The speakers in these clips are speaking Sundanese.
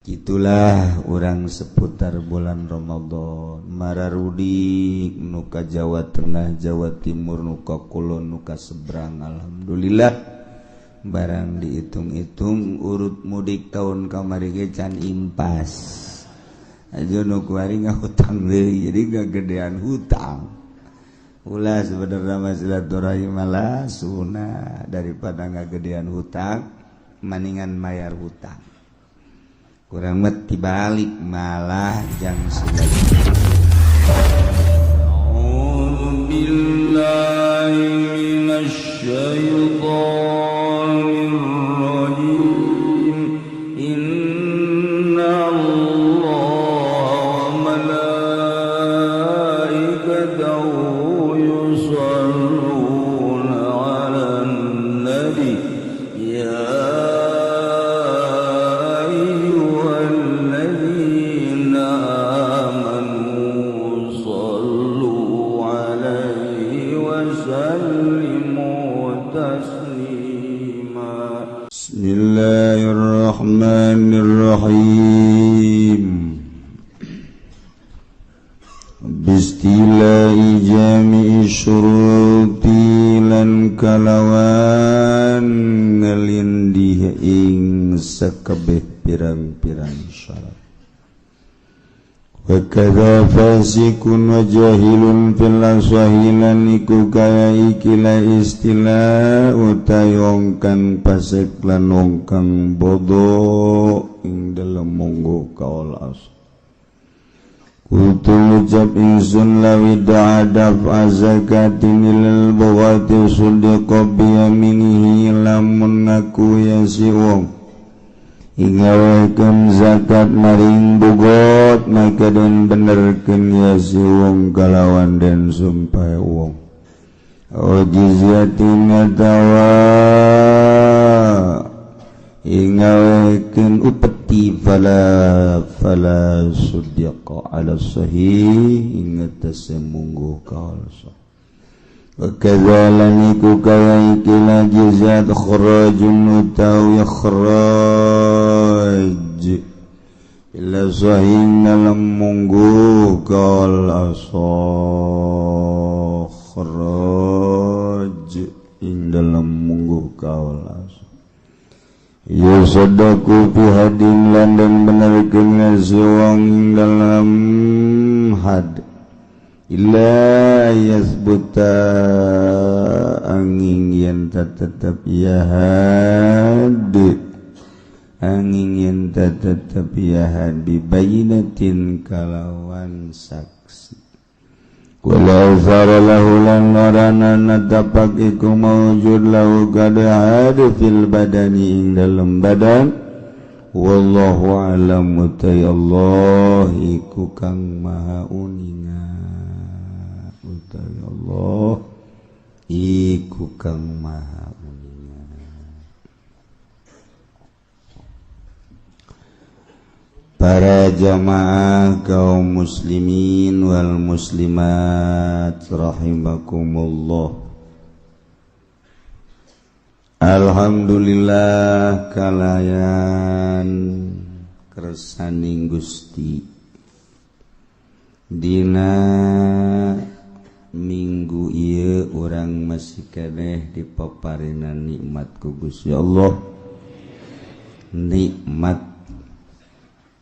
Itulah orang seputar bulan Ramadan Mararudi nuka Jawa Tengah Jawa Timur nuka Kulon nuka seberang. Alhamdulillah barang dihitung-hitung urut mudik tahun kamari ge can impas aja nu kuari ngahutang deui jadi gagedean hutang. Ulah sebenarnya mah silaturahim malah sunah daripada ngagedean hutang mendingan mayar hutang. Kurang mati balik malah jang sebagai A'udzu billahi minasyaitonir rajim. Inna Allaha wa malaikatahu yusholluna 'alan nabi ya Bismillahirrahmanirrahim. Bistilahi jami'i syuruti lan kalawan ngelindih ing sakabeh pirang-pirang syarat. Wa kadza fasikun wa jahilun fil aswahilan iku kaya ikilah istilah utayongkan pasek lan wongkang bodoh ing dalam monggo kaul as. Kutu ucap insun lawi da'adaf azakatin ilal bawati sudiqa biyaminihi lamun ngaku ya si wong ingawaikan zakat maring bugot maka dan benerkan ya si wong kalawan dan sumpah wong o jizyatin atawa ingawaikan upeti fala sudiqa ala sahih ingatase mungguh kaulsa wakadzalan iku kaya ikilah jizyat kharajun utawi kharaj ila sahih dalam mungguh kaul asah kharaj ing dalam mungguh kaul asah ya sadaku fi hadin lan dan benarkeun ngasiwang dalam had illa yasbuta angin yang tetap ya had angin yang tetap ya had bibayinatin kalawan saksi wala zara lahu lan narana natapak iku mawjud lahu kada had fil badani ing dalam badan wallahu alam utai Allah iku kang maha uningan utai Allah iku kang maha uningan. Para jamaah kaum muslimin wal muslimat rahimakumullah. Alhamdulillah kalayan kersaning Gusti dina minggu ieu urang masih keneh dipaparenan nikmat ku Gusti Allah, nikmat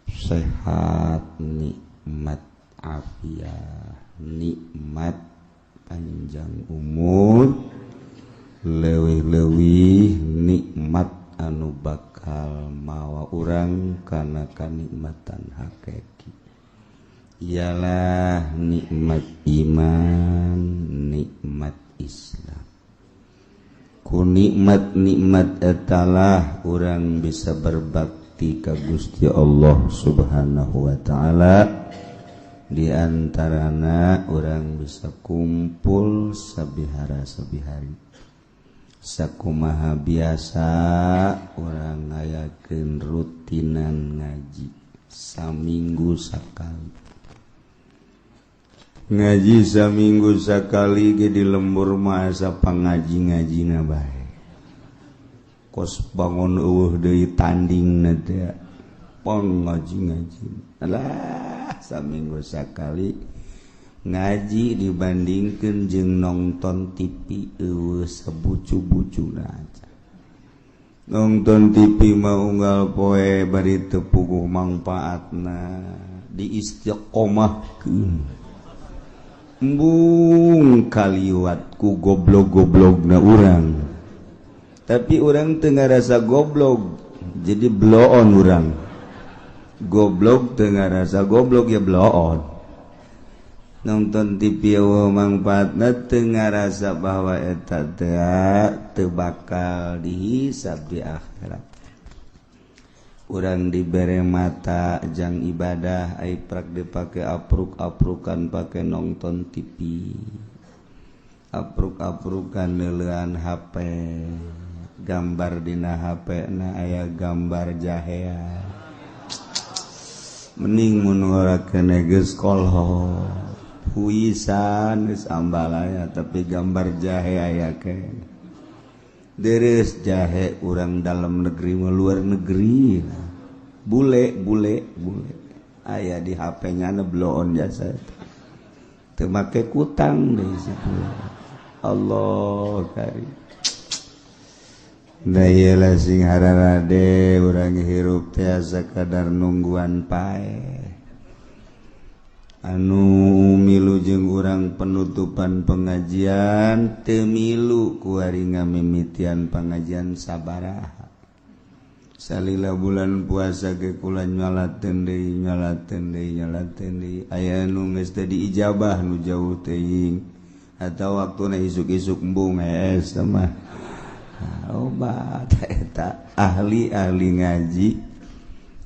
sehat, nikmat afiat, nikmat panjang umur, leuwih-leuwih nikmat anu bakal mawa urang kana kanikmatan hakiki. Ialah nikmat iman, nikmat Islam. Ku nikmat-nikmat etalah urang bisa berbakti ka Gusti Allah Subhanahu wa taala. Di antarana urang bisa kumpul sabihara-sabihari. Sakumaha biasa urang ngayakeun rutinan ngaji saminggu sakali. Ngaji saminggu sakali ge di lembur mah asa pangaji-ngajina bae. Kos bangun eueuh deui tandingna teh pong ngaji alah saminggu sakali ngaji dibandingkeun jeung nonton TV sabucu-bucuna aja. Nonton TV mah unggal poe bari teu puguh mangpaatna diistiqomahkeun. Embung kaliwat ku goblok-goblokna urang. Tapi urang teu ngarasa goblok, jadi bloon urang. Goblok teu ngarasa goblok ya bloon. Nonton TV mangpaatna teu ngarasa bahwa eta teu bakal dihisab di akhirat. Urang dibere mata jang ibadah ai prak dipake apruk-aprukan pake nonton TV. Apruk-aprukan neulean HP. Gambar dina HP na aya gambar jahea. Mending mun ngarakeun geus kolho. Puisan geus ambalaya tapi gambar jahe aya ke. Deres jahe urang dalam negeri mah luar negeri. Bule aya di HP-nya na bloon jasa. Teu make kutang deui situ. Allah karim. Da ieu lah sing hararade urang hirup teh sakadar nungguan pae. Anu milu jeung urang penutupan pengajian teu milu ku ari ngamimitian pengajian sabaraha. Salila bulan puasa ge kula nyolateun deui aya nu geus teu diijabah nu jauh teuing atawa waktuna isuk-isuk embung hees mah. Obat eta ahli-ahli ngaji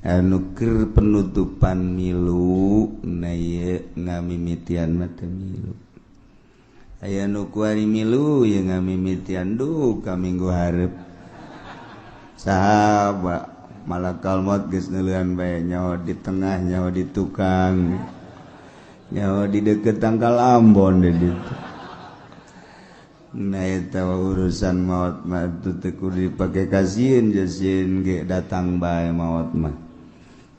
anu keur penutupan milu na ieu ngamimitian mah teu milu. Aya nu kuari milu ye ngamimitian duh ka minggu hareup. Saha malakal maut geus neulean bae nyawa di tengah nyawa di tukang nyawa di deukeut tangkal Ambon di ditu. Nah eta urusan maut mah teu kudu dipake kasieun jasieun ge datang bae maut mah.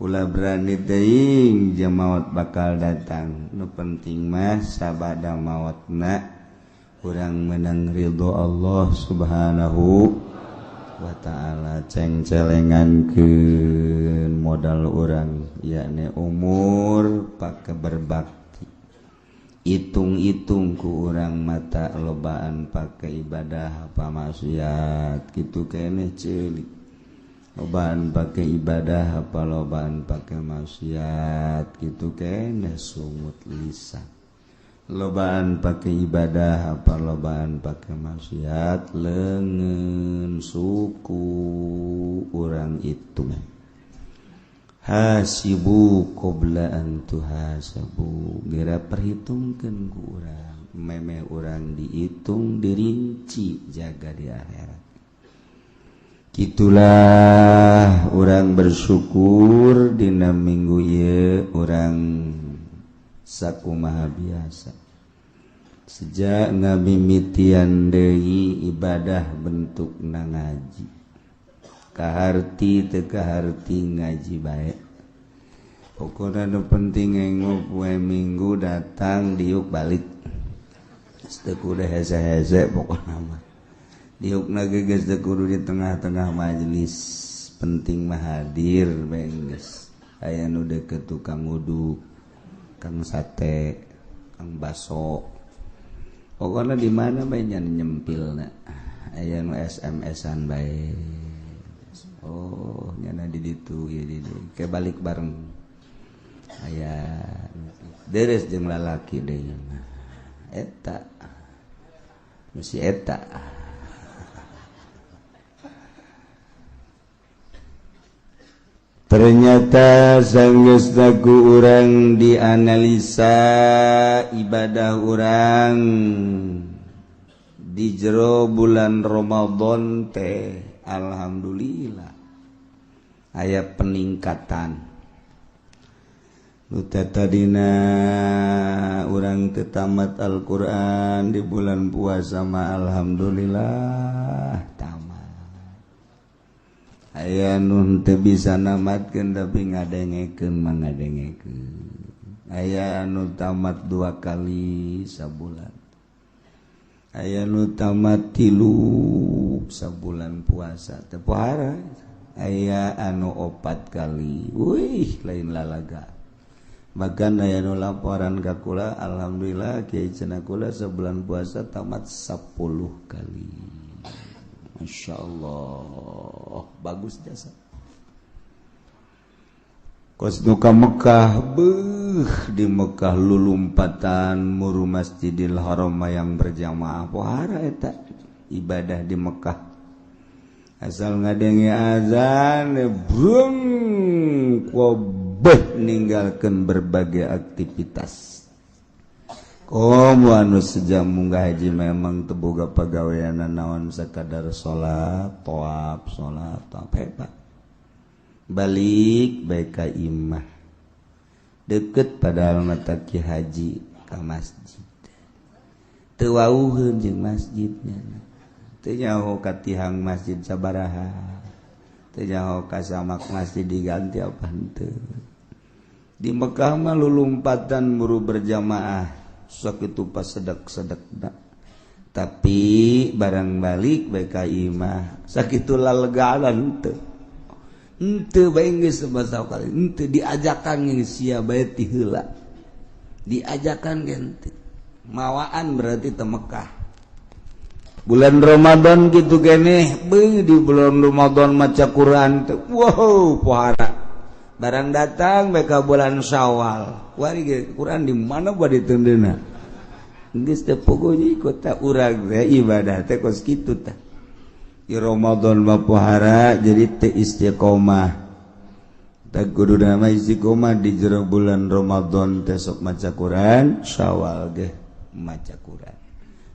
Ulah berani teuing jeung maut bakal datang. Nu penting mah sabada mautna urang meunang ridho Allah Subhanahu wa ta'ala. Ceng-celengankeun modal urang yakni umur pake berbakti. Itung-itung ku urang mata lobaan pake ibadah apa maksiat kitu keneh ceulik. Lobaan pake ibadah apa lobaan pake maksiat kitu keneh sungut lisan. Lobaan pake ibadah apa lobaan pake maksiat leungeun suku urang itu. Hasibu qabla an tuhasabu. Geura perhitungkeun ku urang meme urang dihitung dirinci jaga di akhirat. Kitulah urang bersyukur dina minggu ieu urang sakumaha biasa. Sejak ngamimitian deui ibadah bentukna ngaji. Kaharti teu kaharti ngaji bae. Pokona nu penting enggo poe Minggu datang diuk balik. Teu kudu hese-hese pokona mah. Diukna ge geus teu kudu di tengah-tengah majelis. Penting mah hadir bae geus. Aya nu deukeut tukang uduk, kang sate, kang baso. Pokona di mana bae nya nyempilna. Aya nu SMS-an bae. Oh, nyana di ditu ieu di dieu. Ke balik bareng. Aya deres jeung lalaki deui mah. Eta. Mesti eta. Ternyata sanggeusna ku urang dianalisa ibadah urang di jero bulan Ramadan teh alhamdulillah aya peningkatan. Nu tadina urang teu tamat Al-Qur'an di bulan puasa mah alhamdulillah tamat. aya nun teu bisa namatkeun tapi ngadengekeun mah ngadengekeun. Aya anu tamat 2 kali sabulan. Aya nu tamat 3 sabulan puasa teu pohara. Aya anu 4 kali. Wih, lain lalaga. Bahkan aya nu laporan ka kula, alhamdulillah kiai cenah kula sebulan puasa tamat 10 kali. Masya Allah, bagus jasa. Kos nuka Mekah, di Mekah lulumpatan muru Masjidil Haram yang berjamaah pohara eta ibadah di Mekah. Asal ngadenge azan, brung kobeh ninggalkeun berbagai aktivitas. Komo anu sejam munggah haji memang teu boga pagaweana naon sakadar salat, tawaf, hebat. Balik baik ka imah deket padahal mata ki haji ka masjid teu wauheun jeung masjidnya teu nyaho ka tihang masjid sabaraha teu nyaho ka samak masjid diganti apa henteu di Mekah mah lulumpatan muru berjamaah sok itu pas sedek-sedekna tapi barang balik baik ka imah sakitu lalegaan teu ente bae geus sebasa kali ente diajakan geus sia bae ti heula diajakan gente mawaan berarti teu Mekah bulan Ramadan kitu keneh beung di bulan Ramadan maca Quran teh wow pohara barang datang bae ka bulan Syawal wari ge Quran di mana bade teundeuna geus teh pokonya ikut ta urang teh ibadah teh kos kitu tah di Ramadan mah pohara jadi teu istiqomah. Tak kudu nama istiqomah di jero bulan Ramadan teh sok maca Quran, Syawal ge maca Quran.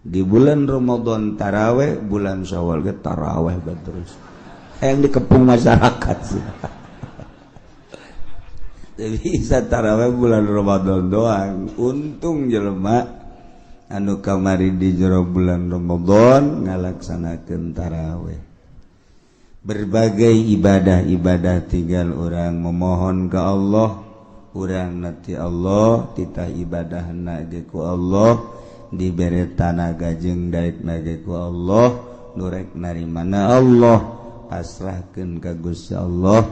Di bulan Ramadan taraweh, bulan Syawal ge taraweh terus. Yang dikepung masyarakat sih. Tapi bisa taraweh bulan Ramadan doang. Untung jelema anu kamari di jero bulan Ramadan ngalaksanakeun tarawih. Berbagai ibadah-ibadah tinggal orang memohon ke Allah, urang nati Allah, titah ibadahna ge ku Allah, dibere tanaga jeung daekna ge ku Allah, nurek narimana Allah, pasrahkeun ka Gusti Allah.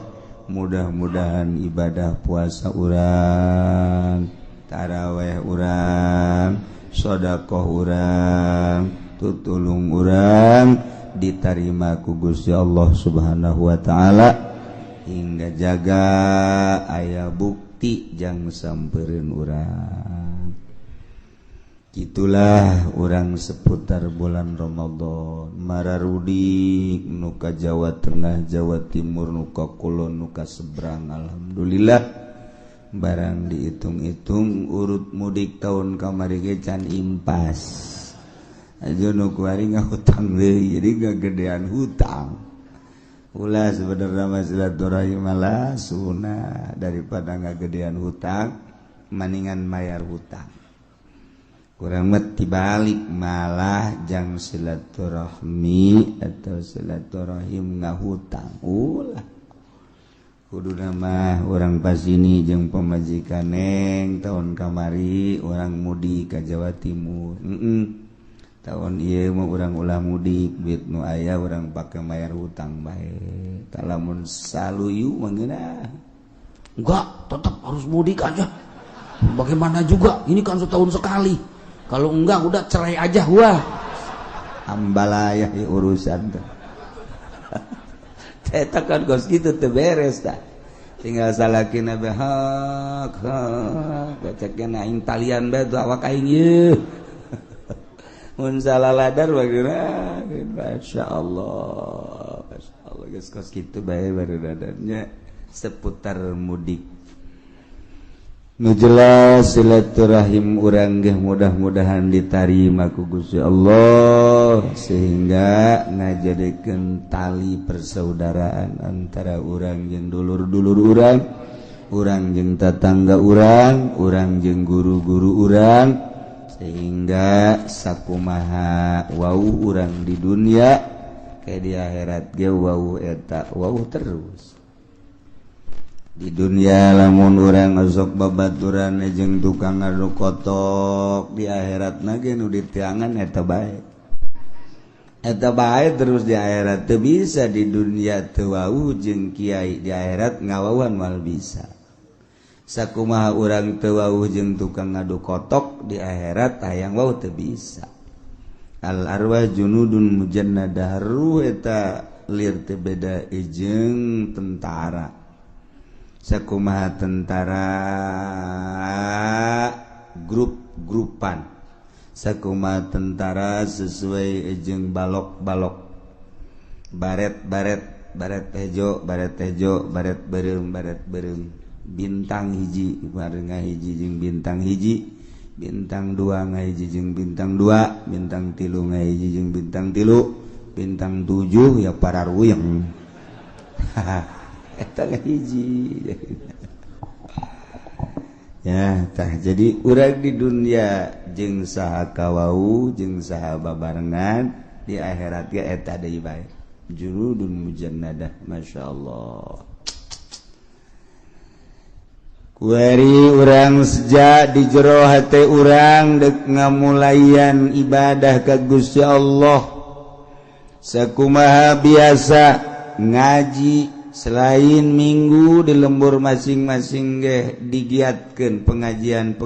Mudah-mudahan ibadah puasa urang, tarawih urang, sedekah urang, tutulung urang diterima ku Gusti Allah Subhanahu wa taala hingga jaga aya bukti jang sampeureun urang. Kitulah urang seputar bulan Ramadan mararudik nu ka Jawa Tengah, Jawa Timur, nu ka Kulon, nu ka seberang. Alhamdulillah barang dihitung-hitung urut mudik tahun kamari ge can impas aja nu kuari ngahutang deui jadi gagedean hutang ulah sebenarnya mah silaturahim malah sunah daripada ngagedean hutang maningan mayar hutang kurang mah tibalik malah jang silaturahmi atau silaturahim ngahutang ulah kudu nama orang pas ini jeung pemajikan neng tahun kamari orang mudik ka Jawa Timur. Tahun ieu mah urang ulah mudik duit nu aya urang pake mayar hutang bae. Talamun saluyu mah geunah. Enggak, tetap harus mudik aja. Bagaimana juga, ini kan setahun sekali. Kalau enggak udah cerai aja wah. Ambalayah urusan teh. Eta kan kos kitu teu beres tah. Tinggal salakina bae hak bacakna aing talian bae tuh awak aing ieu. Mun salah ladar bagina masyaallah. Masyaallah geus kos kitu bae barudadannya seputar mudik. Nu jelas silaturahim urang ge mudah-mudahan ditarima ku Gusti Allah sehingga ngajadikeun tali persaudaraan antara urang jeung dulur-dulur urang, urang jeung tetangga urang, urang jeung guru-guru urang sehingga sakumaha wau urang di dunia kayak di akhirat ge wau eta wau terus di dunia lamun urang sok babaturan jeung tukang adu kotok di akhirat ge nu ditiangan eta bae terus di akhirat teu bisa di dunia teu wau jeung kiai di akhirat ngawauan mal bisa sakumaha urang teu wau jeung tukang adu kotok di akhirat hayang wau teu bisa al arwah junudun mujannadah ruh eta lir teu beda jeung tentara sakumaha tentara grup-grupan sakumaha tentara sesuai jeung balok-balok baret hejo baret beureum bintang hiji bareng ngahiji jeung bintang hiji bintang 2 ngahiji jeung bintang 2 bintang 3 ngahiji jeung bintang 3 bintang 7 ya pararuyeng eta hiji ya tah jadi urang di dunia jeung saha kawau jeung saha babarengan di akhirat ge eta deui bae junudun mujannadah masyaallah kuari urang seja di jero hate urang dek ngamulayan ibadah ka Gusti Allah sakumaha biasa ngaji selain minggu di lembur masing-masing ge digiatkeun pengajian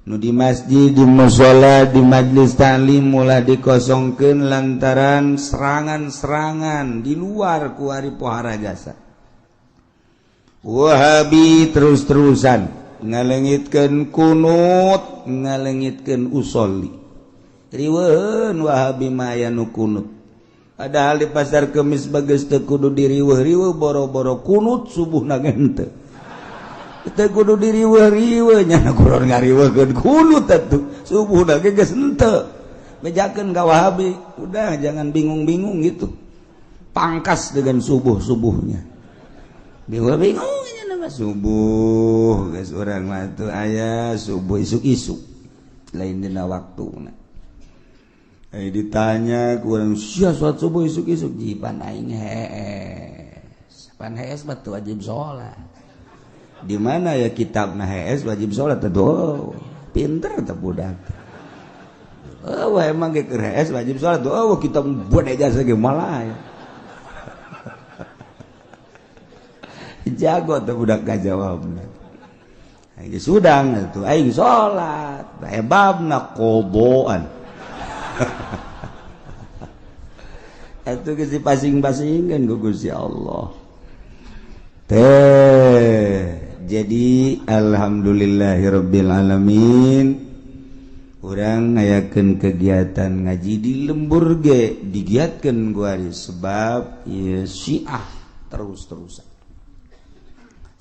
nu di masjid di mushola di majlis taklim mulai dikosongkeun lantaran serangan-serangan di luar ku ari pohara jasa Wahabi terus-terusan ngalengitkeun kunut ngalengitkeun usolli riweuheun Wahabi mah aya nu kunut padahal di pasar Kemis bageus teu kudu diriweuh-riweuh boro-boro kunut subuhna ge henteu teu kudu diriweuh-riweuh nya kuron ngariweuhkeun kunut atuh subuhna ge geus henteu bejakeun ka Wahabi udah jangan bingung-bingung gitu pangkas dengan subuh-subuhnya bingung nama subuh geus urang mah teu aya subuh isuk-isuk lain dina waktuna ditanya ku urang sia salat subuh isuk-isuk jipan aing hees pan hees mah teu wajib salat di mana ya kitabna hees wajib salat teu pinter teh budak wah emang ge keur hees wajib salat kitab bodega ge malah ya jago tuh budak kajawabna aing sudang atuh aing salat hebabna qoboan atuh geus dipasing-pasingkeun ku Gusti Allah jadi alhamdulillahirabbil alamin urang ngayakeun kegiatan ngaji di lembur ge digiatkeun ku ari sebab ieu Syiah terus-terusan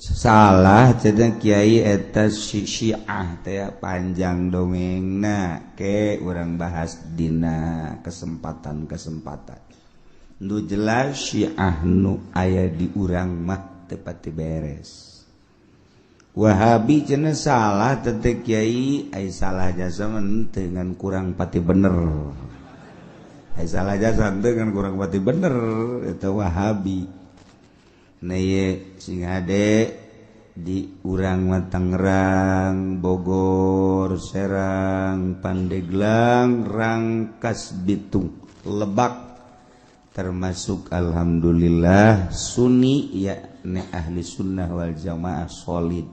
salah cenah kiai eta Syiah teh panjang dongengna ke urang bahas dina kesempatan-kesempatan nu jelas Syiah nu aya di urang mah teu pati beres Wahabi cenah salah teh kiai ai salah jasa teu ngan kurang pati bener ai salah jasa teu ngan kurang pati bener eta Wahabi Neye sing ade di urang mah Tangerang, Bogor, Serang, Pandeglang, Rangkas Bitung, Lebak termasuk alhamdulillah Sunni yakni ahli sunnah wal jamaah solid.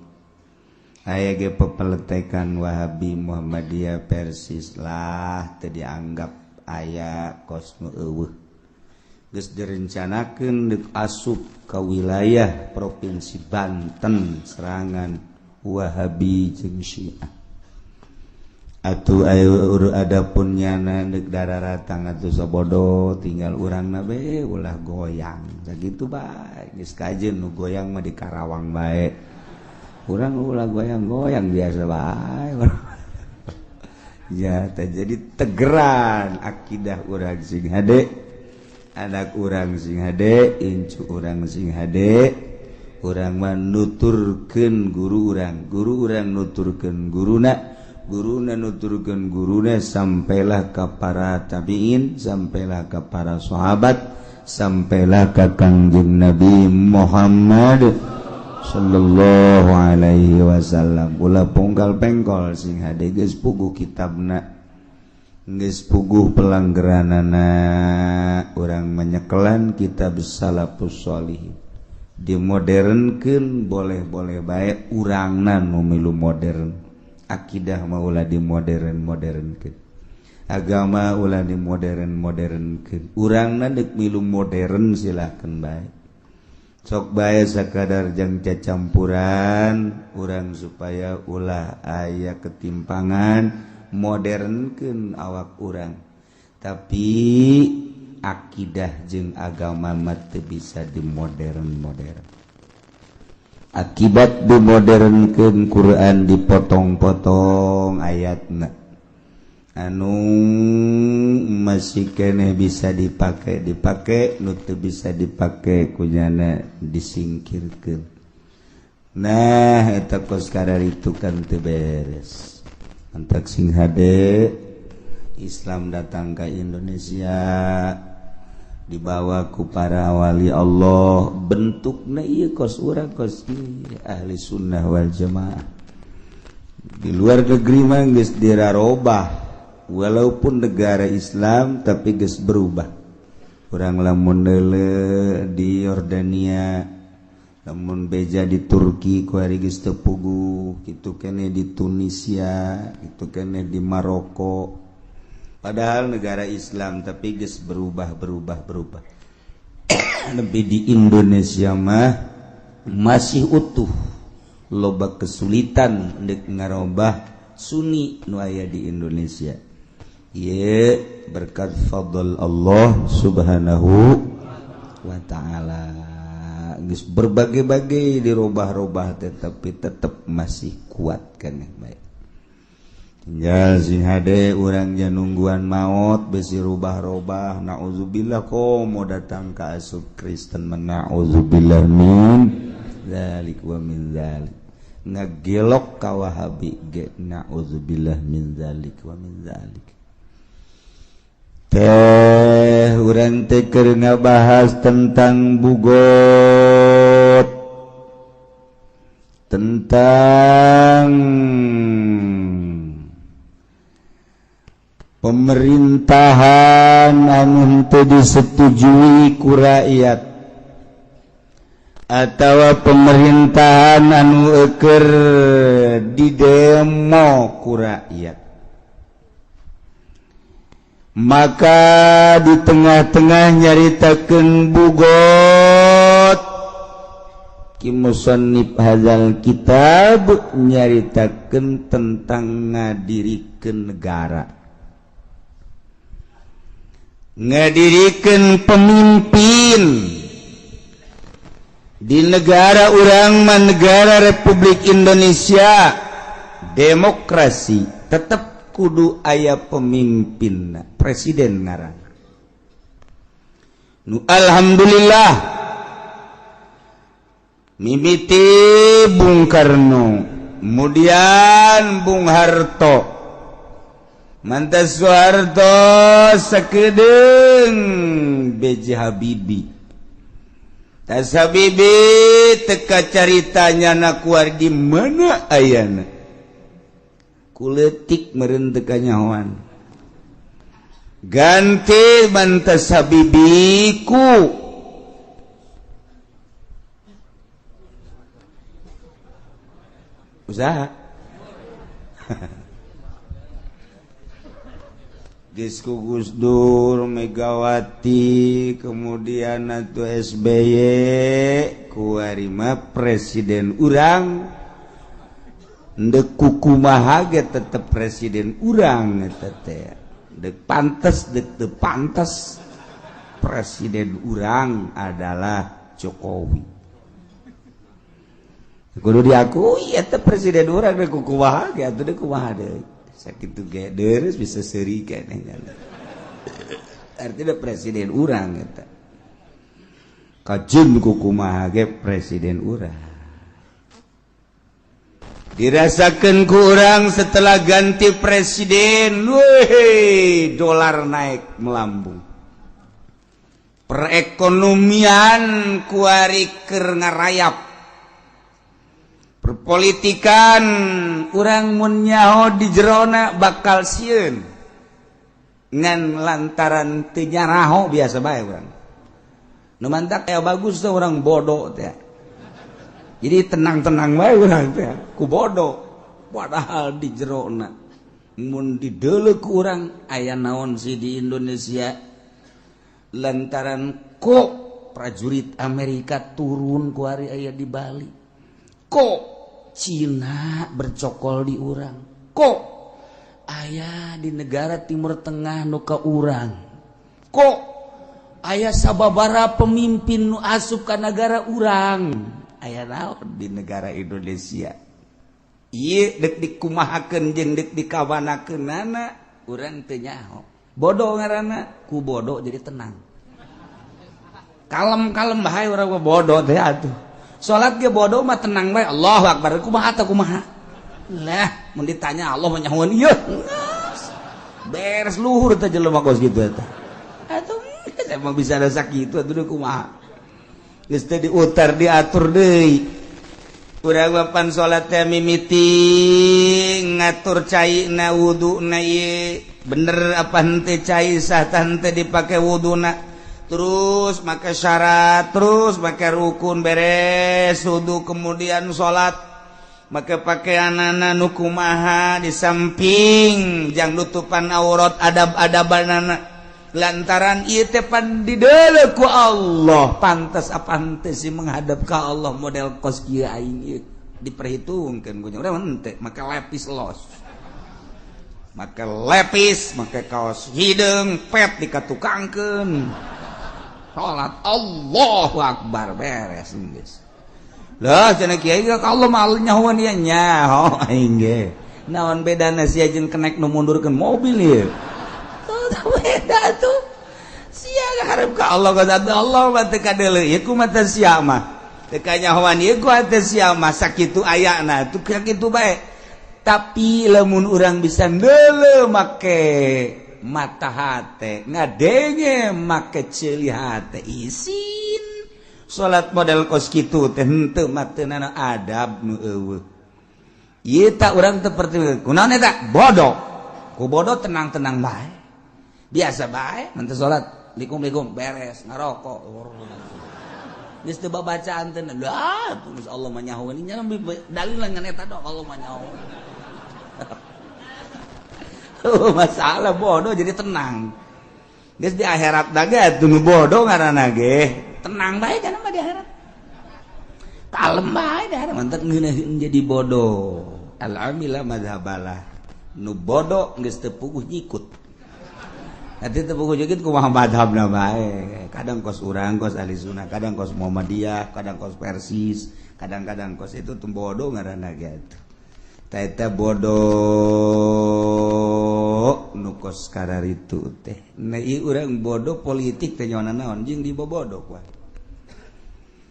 Aya ge pepeletekan Wahabi Muhammadiyah Persis lah teu dianggap aya kosnu eueuh. Geus direncanakeun deuk asup ka wilayah provinsi Banten serangan Wahabi jeung Syiah. Atuh aya adapun nyana deuk dararatang atuh sabodo tinggal urangna be ulah goyang. Sakitu bae geus kajeun nu goyang mah di Karawang bae. Urang ulah goyang-goyang biasa bae. Ya teh jadi tegeran akidah urang sing hade. Anak urang sing hade, incu urang sing hade, urang mah nuturkeun guru urang nuturkeun guruna, guruna nuturkeun guruna sampailah ka para tabiin, sampailah ka para sahabat, sampailah ka Kangjeng Nabi Muhammad sallallahu alaihi wasallam. Ulah pungkal pengkol sing hade geus puguh kitabna, geus puguh pelanggeranana, urang menyekelan kitab salafus sholihin. Dimodernkeun boleh-boleh bae urangna nu milu modern. Akidah mah ulah dimodern-modernkeun. Agama ulah dimodern-modernkeun. Urangna deuk milu modern silahkeun bae. Sok bae sakadar jang cacampuran urang supaya ulah aya ketimpangan modernkeun awak urang. Tapi akidah jeung agama mah teu bisa dimodern-modern. Akibat dimodernkeun Quran dipotong-potong ayatna anu masih keneh bisa dipake nu teu bisa dipake kunyana disingkirkeun. Nah eta kos kadar itu kan teu beres. Antak sing hade Islam datang ke Indonesia dibawa ku para wali Allah, bentukna ieu kos urang kos ieu ahli sunnah wal jamaah. Di luar negeri mah geus dirarobah, walaupun negara Islam tapi geus berubah. Urang lamun deuleu di Yordania, lamun beja di Turki ku ari geus teu puguh, kitu keneh di Tunisia, kitu keneh di Maroko. Padahal negara Islam tapi geus berubah. Tapi di Indonesia mah masih utuh, loba kesulitan deuk ngarobah Sunni nu aya di Indonesia. Ieu berkat fadl Allah Subhanahu wa taala. Geus berbagai-bagai dirobah-robah tetapi tetap masih kuat keneh bae. Tinggal sing hade urang nungguan maut besi rubah-robah, naudzubillah komo datang ka asup Kristen, naudzubillah min zalik wa min zalik. Ngagelok ka Wahabi ge, naudzubillah min zalik wa min zalik. Teh urang teh keur ngabahas tentang bugot, tentang pemerintahan anu teu disetujui ku rakyat atawa pemerintahan anu keur didemo ku rakyat. Maka di tengah-tengah nyaritakeun bugot ki musannif hadzal kitab nyaritakeun tentang ngadirikeun negara, ngadirikeun pemimpin di negara urang mah negara Republik Indonesia demokrasi, tetep kudu aya pemimpinna, presiden ngaran. Nu alhamdulillah mimiti Bung Karno, kemudian Bung Harto, mantas Soeharto sakedeung B.J. Habibie. Tas Habibie teka caritanya nakuar di mana ayana. Kuletik meureun teu kanyahoan. Ganti mantas Habibie ku usaha. Geus ku Gus Dur, Megawati, kemudian atuh SBY, ku ari mah presiden urang. Dek kukumaha ge tetep presiden urang eta teh. Dek pantes dek teu pantes presiden urang adalah Jokowi. Kudu diakui eta presiden urang dek kukumaha ge atuh dek kumaha deui. Sakitu ge deres bisa seuri keneh. Artinya presiden urang eta. Kajeun kukumaha ge presiden urang. dirasakan kurang setelah ganti presiden. Wih, dolar naik melambung, perekonomian kuari keur ngarayap, perpolitikan urang mun nyaho di jerona bakal sieun ngan lantaran teu nyaraho biasa bae urang. Nu mantak aya bagus teh urang bodoh teh. Jadi tenang-tenang bae urang teh ku bodoh, padahal di jerona mun dideuleuh ku urang aya naon sih di Indonesia lantaran kok prajurit Amerika turun ku hari aya di Bali, kok Cina bercokol di urang, kok aya di negara Timur Tengah nu ka urang, kok aya sababaraha pemimpin nu asup ka negara urang, aya naon di negara Indonesia. Ieu dek dikumahakeun jeung dek dikawanakeunana urang teu nyaho. Bodoh ngaranna, ku bodoh jadi tenang. Kalem-kalem bae urang bodoh teh atuh. Salat ge bodoh mah tenang bae. Allahu Akbar. Kumaha teh kumaha? Lah, mun ditanya Allah mah nyahoan ieu. Beres luhur teh jelema kos kitu eta. Atuh emang bisa ada sakitu atuh kumaha. Geus teh diutar diatur deui. Urang papan salat teh mimiti ngatur caina wuduna ieu bener apa henteu cai sah teh dipake wuduna, terus make syarat, terus make rukun beres wudu kemudian salat make pakaianana nu kumaha di samping jang nutupan aurat adab-adabanana lantaran ieu teh pan dideuleuh ku Allah pantas apa henteu sih menghadap ka Allah model kos kieu aing ieu diperhitungkeun ku urang henteu make lepis los, make lepis, make kaos hideung pet dikatukangkeun salat Allahu Akbar beres geus. Lah cenah kiai ka Allah mah nyahoan ieu nyaho aing ge naon bedana sia jeung kenek nu mundurkeun mobil ieu. Beda tuh sia harap ka Allah kata Allah mah teu kadeuleu ieu kumaha teh sia mah teu kanyahoan ieu ku teh sia mah sakitu ayana tuh kitu bae. Tapi lamun urang bisa ndeuleuh make mata hate ngadenge make ceuli hate isin salat model kos kitu teh henteu mah teu nana adab nu eueuh. Ieu tah urang teu perti kunaon eta bodoh, ku bodoh tenang-tenang bae biasa bae nanti salat likum-likum beres ngarokok geus teu babacaan teh lah tulis Allah mah nyahoan nya dalil ngan eta dong Allah mah nyahoan. Masalah bodoh jadi tenang geus di akhirat daga tunu bodoh ngaranna ge tenang bae kana mah di akhirat kalem bae dah mantep ngeunaheun jadi bodoh alhamdulillah madzhabalah nu bodoh geus teu puguh nyikut. Nanti tepuku jukit kumaha madhabna bae. Kadang kos urang, kos ahli sunnah, kadang kos Muhammadiyah, kadang kos Persis, kadang-kadang kos itu tuh bodoh ngaranna gitu. Ta eta bodoh nu kos kararitu teh. Nah ieu urang bodoh politik teh nyawana naon jeung dibobodoh kuat.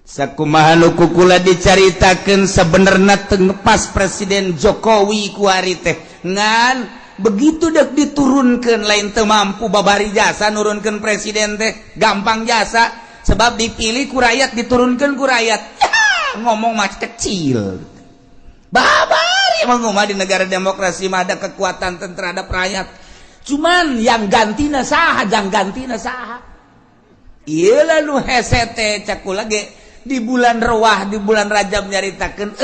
Sakumaha nu kukula dicaritakeun sabenerna teu pas Presiden Jokowi ku ari teh ngan begitu dek diturunkan lain teu mampu babari jasa nurunkan presiden teh gampang jasa sebab dipilih ku rakyat diturunkan ku rakyat ya, ngomong mah kecil babari emang di negara demokrasi mah ada kekuatan terhadap rakyat cuman yang gantina saha jang gantina saha ieu lalu hese teh cakula ge di bulan Rewah di bulan Rajab nyaritakeun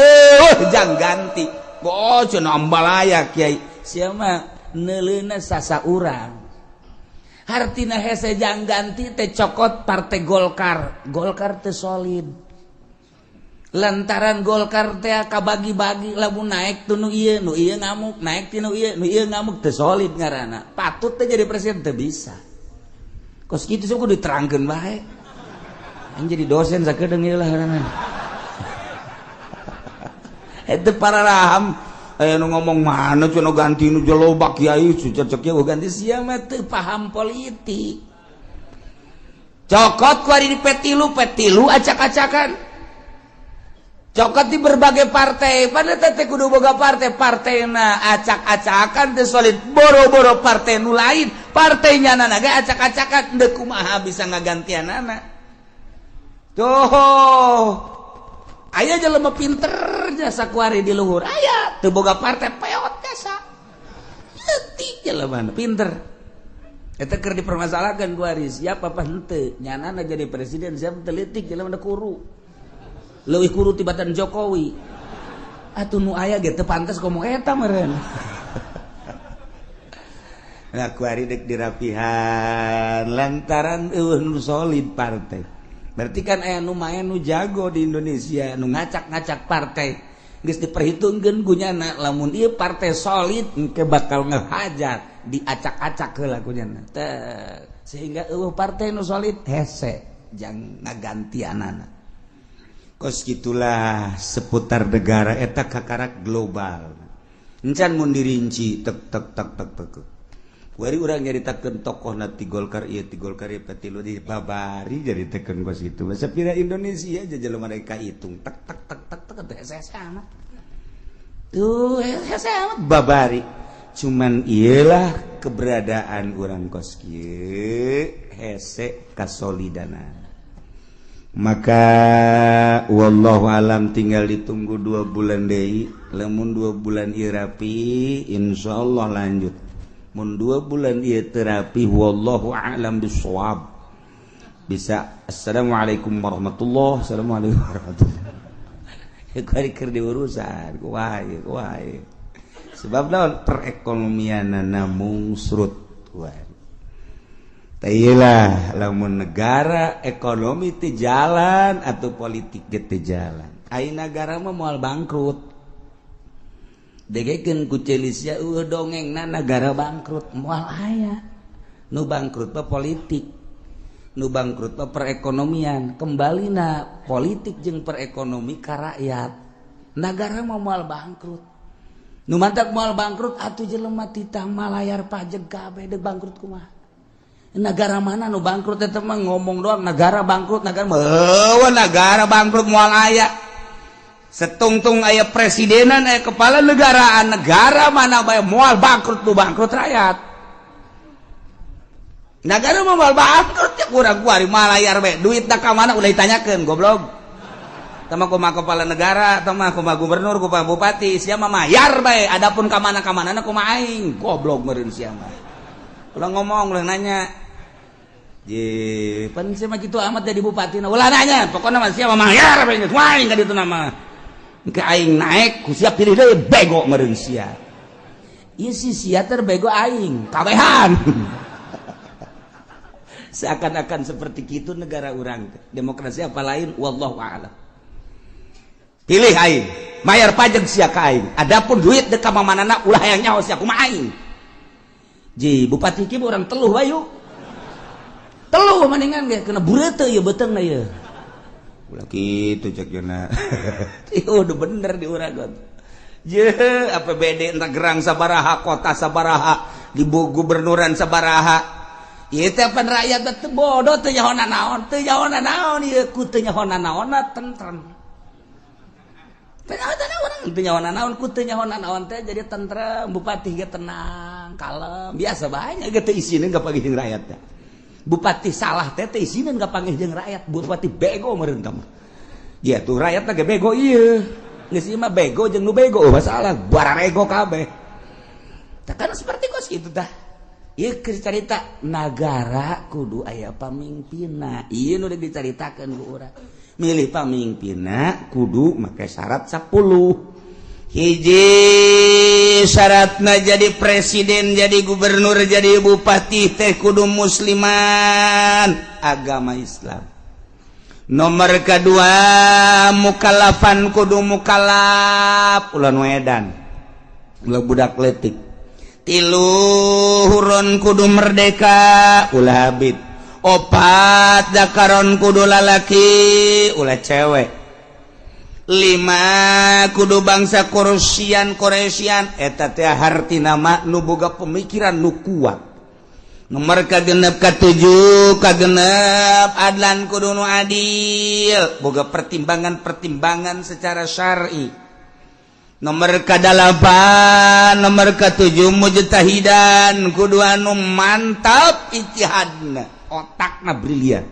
jang ganti oh cenah ambalaya kiai siapa neuleuna sasa urang hartina hese jang ganti teh cokot partai Golkar teh solid lantaran Golkar teh kabagi-bagi lamun naik tu nu ieu ngamuk naik ti nu ieu ngamuk teh solid ngaranna patut teh jadi presiden teh bisa kos kitu sok diterangkeun bae aing jadi dosen sakedeung ieu lah ngaranna eta para raham aya nu ngomong mana cenah ganti nu jelobak kiai cecek ieu ganti sia mah teu paham politik cokot ku ari di petilu acak-acakan cokot di berbagai partai pada tete kudu boga partai na acak-acakan teu solid boro-boro partai nu lain partainya nana ge acak-acakan teu kumaha bisa ngagantianana tuh aya jelema pinter jasa kuari di luhur aya teu boga partai peot jasa leutik jelema pinter eta keur dipermasalahkeun kuari siapa apa henteu nyanana jadi presiden siapa teu leutik jelema kuru leuwih kuru tibatan Jokowi atuh nu aya ge teu pantes ngomong eta meureun nah kuari dek dirapihan lantaran eueuh nu solid partai berarti kan aya nu main nu jago di Indonesia nu ngacak-ngacak partai geus diperhitungkeun gunyana lamun ieu partai solid engke bakal ngehajar diacak-acak heula gunyana sehingga eueuh partai nu solid hese jang ngagantianana kos gitulah seputar negara eta kakarak global encan mun dirinci tek wari urang nyaritakeun tokohna ti Golkar ieu patilu di babari nyaritakeun kos kitu sapira Indonesia aja jelema rek kahitung tek hese amat tuh hese amat babari cuman iyalah keberadaan urang kos kieu hese kasolidanan maka wallahu alam tinggal ditunggu 2 bulan deui lamun 2 bulan ieu rapi insyaallah lanjut mun 2 bulan ieu teu rapi wallahu alam bissawab bisa assalamualaikum warahmatullahi kuari keur diurusan kuwae sebab naon perekonomianna mungsrut kuari tailah lamun negara ekonomi teu jalan atau politik ge teu jalan ai negara mah moal bangkrut degekeun ku Celisia dongengna negara bangkrut moal aya nu bangkrut mah politik nu bangkrut mah perekonomian kembalina politik jeung perekonomi ka rakyat negara mah moal bangkrut nu mantap moal bangkrut atuh jelema titah malayar pajeg kabeh deuk bangkrut kumaha negara mana nu bangkrut eta mah ngomong doang negara bangkrut negara bangkrut moal aya setungtung aya presidenan aya kepala negaraan negara mana bae moal bangkrut nu bangkrut rakyat negara mah moal bangkrut ya kurang kuari malayar bae duit da ka mana udah ditanyakeun goblok tama kumaha kepala negara tama kumaha gubernur kumaha bupati sia mah mayar bae adapun ka mana-na kumaha aing goblok meureun sia mah ulah ngomong ulah nanya je pan sia mah kitu amat jadi bupati na ulah nanya pokona mah sia mah mayar bae geus wae ka ditu nama engke aing naek ku sia pilih deui bego meureun sia ieu si sia teh bego aing kabehan seakan-akan seperti kitu negara urang demokrasi apa lain wallahu a'lam pilih aing mayar pajak sia ka aing adapun duit dek ka mamanana ulah hayang nyaho sia kumaha aing ji bupati kieu urang teluh bae yuk teluh mendingan ge kena bureuteu ieu beteungna ieu ulah kitu cek yeuna ieu udah bener di urang je APBD entah gerang sabaraha kota sabaraha di gubernuran sabaraha ieu teh pan rakyat teh bodoh teu nyahoana naon ieu ku teu nyahoana naonna tentrem teu nyahoana naon teh jadi tentrem bupati ge tenang kalem biasa bae ge teu isieun gapangih jeung rakyat teh bupati salah teh isieun gapangih jeung rakyat bupati bego meureun kamu ya tuh rakyat ge bego ieu geus ieu mah bego jeung nu bego masalah bararego kabeh tah kan seperti kos kitu tah ieu keur carita nagara kudu aya pamimpinna ieu nu dicaritakeun ku urang milih pamimpinna kudu make syarat 10 hiji syaratna jadi presiden jadi gubernur jadi bupati teh kudu musliman agama Islam nomor kedua mukallafan kudu mukallaf ulah wedan ulah budak leutik tilu huron kudu merdeka ulah abid opat dakaron kudu lalaki ulah cewek 5 kudu bangsa Koresian eta teh hartina mah nu boga pemikiran nu kuat nomor kagenep ka-7 kagenep adlan kudu nu adil boga pertimbangan secara syar'i. Nomor ka-8 nomor ka-7 mujtahidan kudu anu mantap ijtihadna otakna brilian.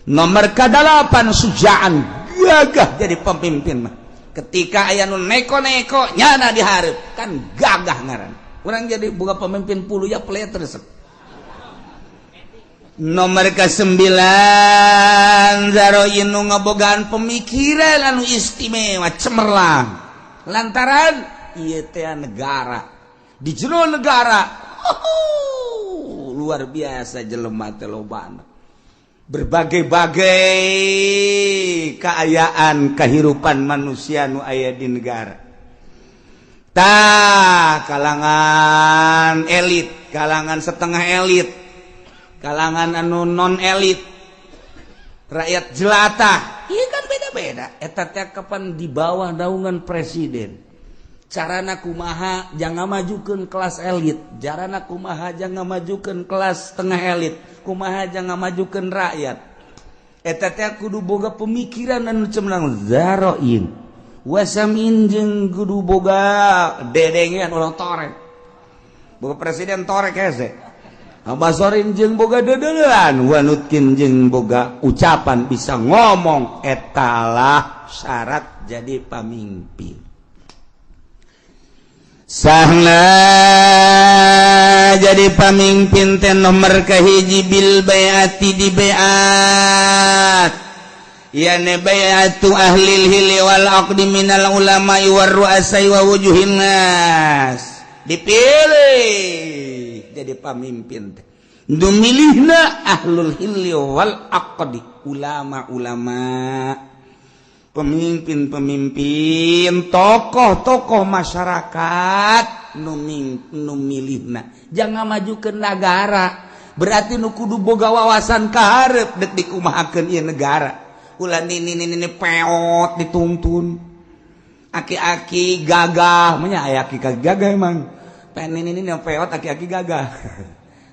Nomor ka-8 sujaan gagah jadi pemimpin mah ketika aya nu neko-neko nyana dihareup kan gagah ngaran urang jadi boga pemimpin puluh ya pelea tersep. Nomor ke-9 zaroin nu ngabogaan pemikiran anu istimewa cemerlang lantaran ieu teh negara di jero negara luar biasa jelema teh lobana berbagai-bagai keayaan kehidupan manusia nu aya di negara tah kalangan elit kalangan setengah elit kalangan anu non elit rakyat jelata iya kan beda-beda eta teh kapan di bawah naungan presiden carana kumaha jangan majukeun kelas elit carana kumaha jangan majukeun kelas tengah elit kumaha jangan majukeun rakyat eta teh kudu boga pemikiran anu cemerlang zaroin wasamin jeung kudu boga dedengean ulah torek boga presiden torek hese Basorin jeung boga dedelan wanutkin jeung boga ucapan bisa ngomong etalah syarat jadi pamimpin sahna jadi pamimpin teh nomor kahiji bil baiati di baiat yani baiatu ahlil hilli wal aqdi minal ulama'i war ru'asai wa wujuhin nas dipilih jadi pamimpin nu milihna ahlul hilli wal aqdi ulama-ulama pemimpin-pemimpin tokoh-tokoh masyarakat nu milihna jangan maju ke negara berarti nu kudu boga wawasan kaharep dek dikumahakeun ieu negara ulah ini peot dituntun aki-aki gagah nya aya aki gagah emang ini peot aki-aki gagah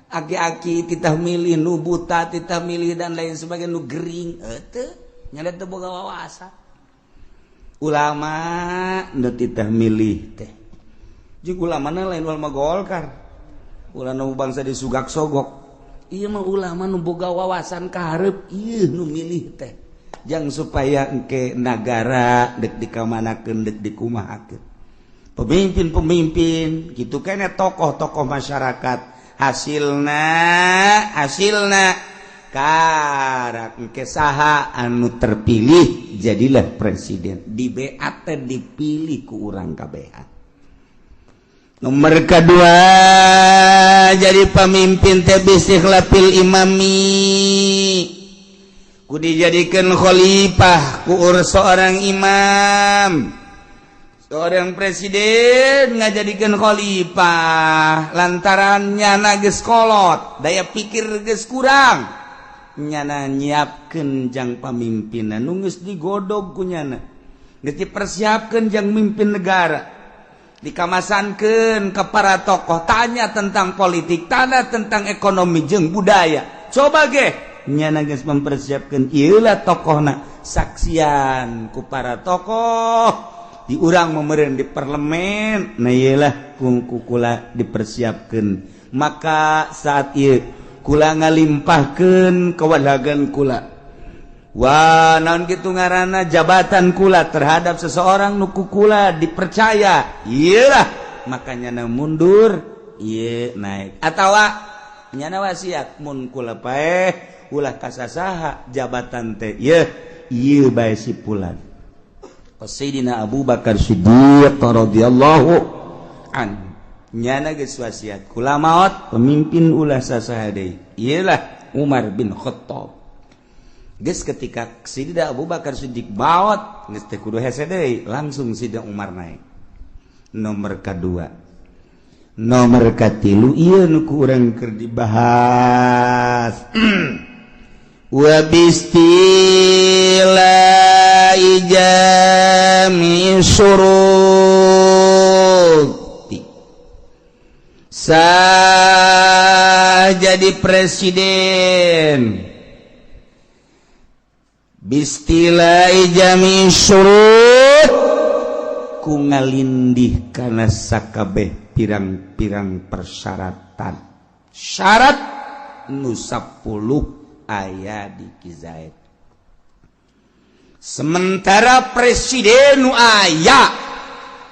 aki-aki titah milih nu buta titah milih dan lain sebagainya nu gering teu nyada teu boga wawasan ulama nu titah milih teh jeung ulamana lain ulama Golkar ulama bangsa disugak sogok ieu mah ulama nu boga wawasan kaharep ieu nu milih teh jang supaya engke nagara dek dikamanakeun dek dikumahakeun pemimpin-pemimpin gitu kene tokoh-tokoh masyarakat hasilna karak engke saha anu terpilih jadilah presiden di beat dipilih ku urang kabehan. Nomor kedua jadi pemimpin teh bistikhlafil imami ku dijadikeun khalifah ku seorang imam. Seorang presiden ngajadikeun khalifah lantaran nyana geus kolot daya pikir geus kurang nyana nyiapkeun jang pamimpinna nu geus digodog ku nyana geus dipersiapkeun jang mimpin negara dikamasankeun ka para tokoh tanya tentang politik tanya tentang ekonomi jeung budaya coba ge nyana geus mempersiapkeun ieu lah tokohna saksian ku para tokoh di urang memereng di parlemen nah iyalah kula dipersiapkan maka saat ieu kula ngalimpahkeun kewadagan kula wah naon kitu ngaranna jabatan kula terhadap seseorang nu kula dipercaya iyalah makanya na mundur ieu naik atawa nyana wasiat mun kula paeh ulah kasasaha jabatan teh ieu bae si pulan Sayyidina Abu Bakar Siddiq radhiyallahu an nyana geus wasiat kula maot pemimpin ulah sasaha deui ialah Umar bin Khattab geus ketika Sayyidina Abu Bakar Siddiq maot geus teh kudu hese deui langsung Sayyidina Umar naik nomor kedua nomor katilu ieu nu ku urang keur dibahas wa bistilahi jami syuruti jadi presiden bistilai jami syurut ku ngalindih kana sakabeh pirang-pirang persyaratan syarat nu 10 aya di Kizaid. Sementara presiden nu aya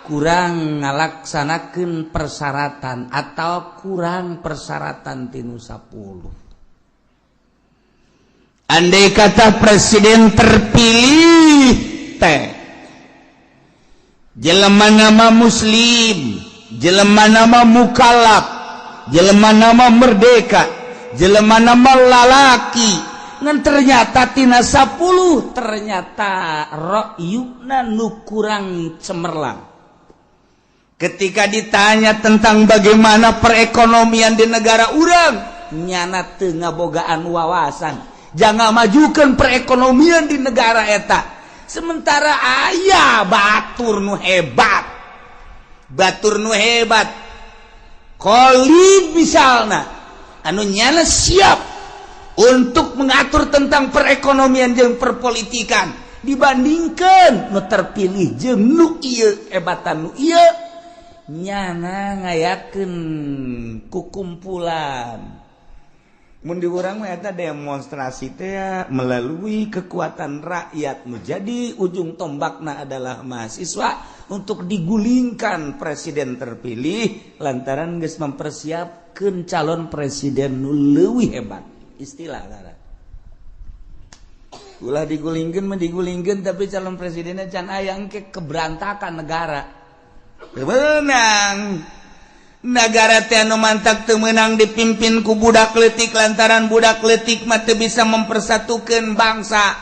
kurang ngalaksanakeun persyaratan atau kurang persyaratan tinu 10. Andai kata presiden terpilih teh jelema nama muslim, jelema nama mukallaf, jelema nama merdeka, jelema nama lalaki, ngan ternyata tina 10 ternyata ra'yuna nu kurang cemerlang. Ketika ditanya tentang bagaimana perekonomian di negara urang, nyana teu ngabogaan wawasan, jangan majukan perekonomian di negara eta. Sementara aya batur nu hebat, Khalid misalna, anu nyana siap untuk mengatur tentang perekonomian jeung perpolitikan dibandingkan nu terpilih jeung nu ieu hebatan nu ieu nyana ngayakeun kukumpulan. Mun di urang mah eta demonstrasi teh melalui kekuatan rakyat nu jadi ujung tombakna adalah mahasiswa untuk digulingkan presiden terpilih lantaran geus mempersiapkeun calon presiden nu leuwih hebat. Istilah ngaran. Ulah digulingkeun mah digulingkeun tapi calon presidennya can aya engke keberantakan negara. Teu meunang. Negara teh anu mantak teu meunang dipimpin ku budak leutik lantaran budak leutik mah teu bisa mempersatukeun bangsa.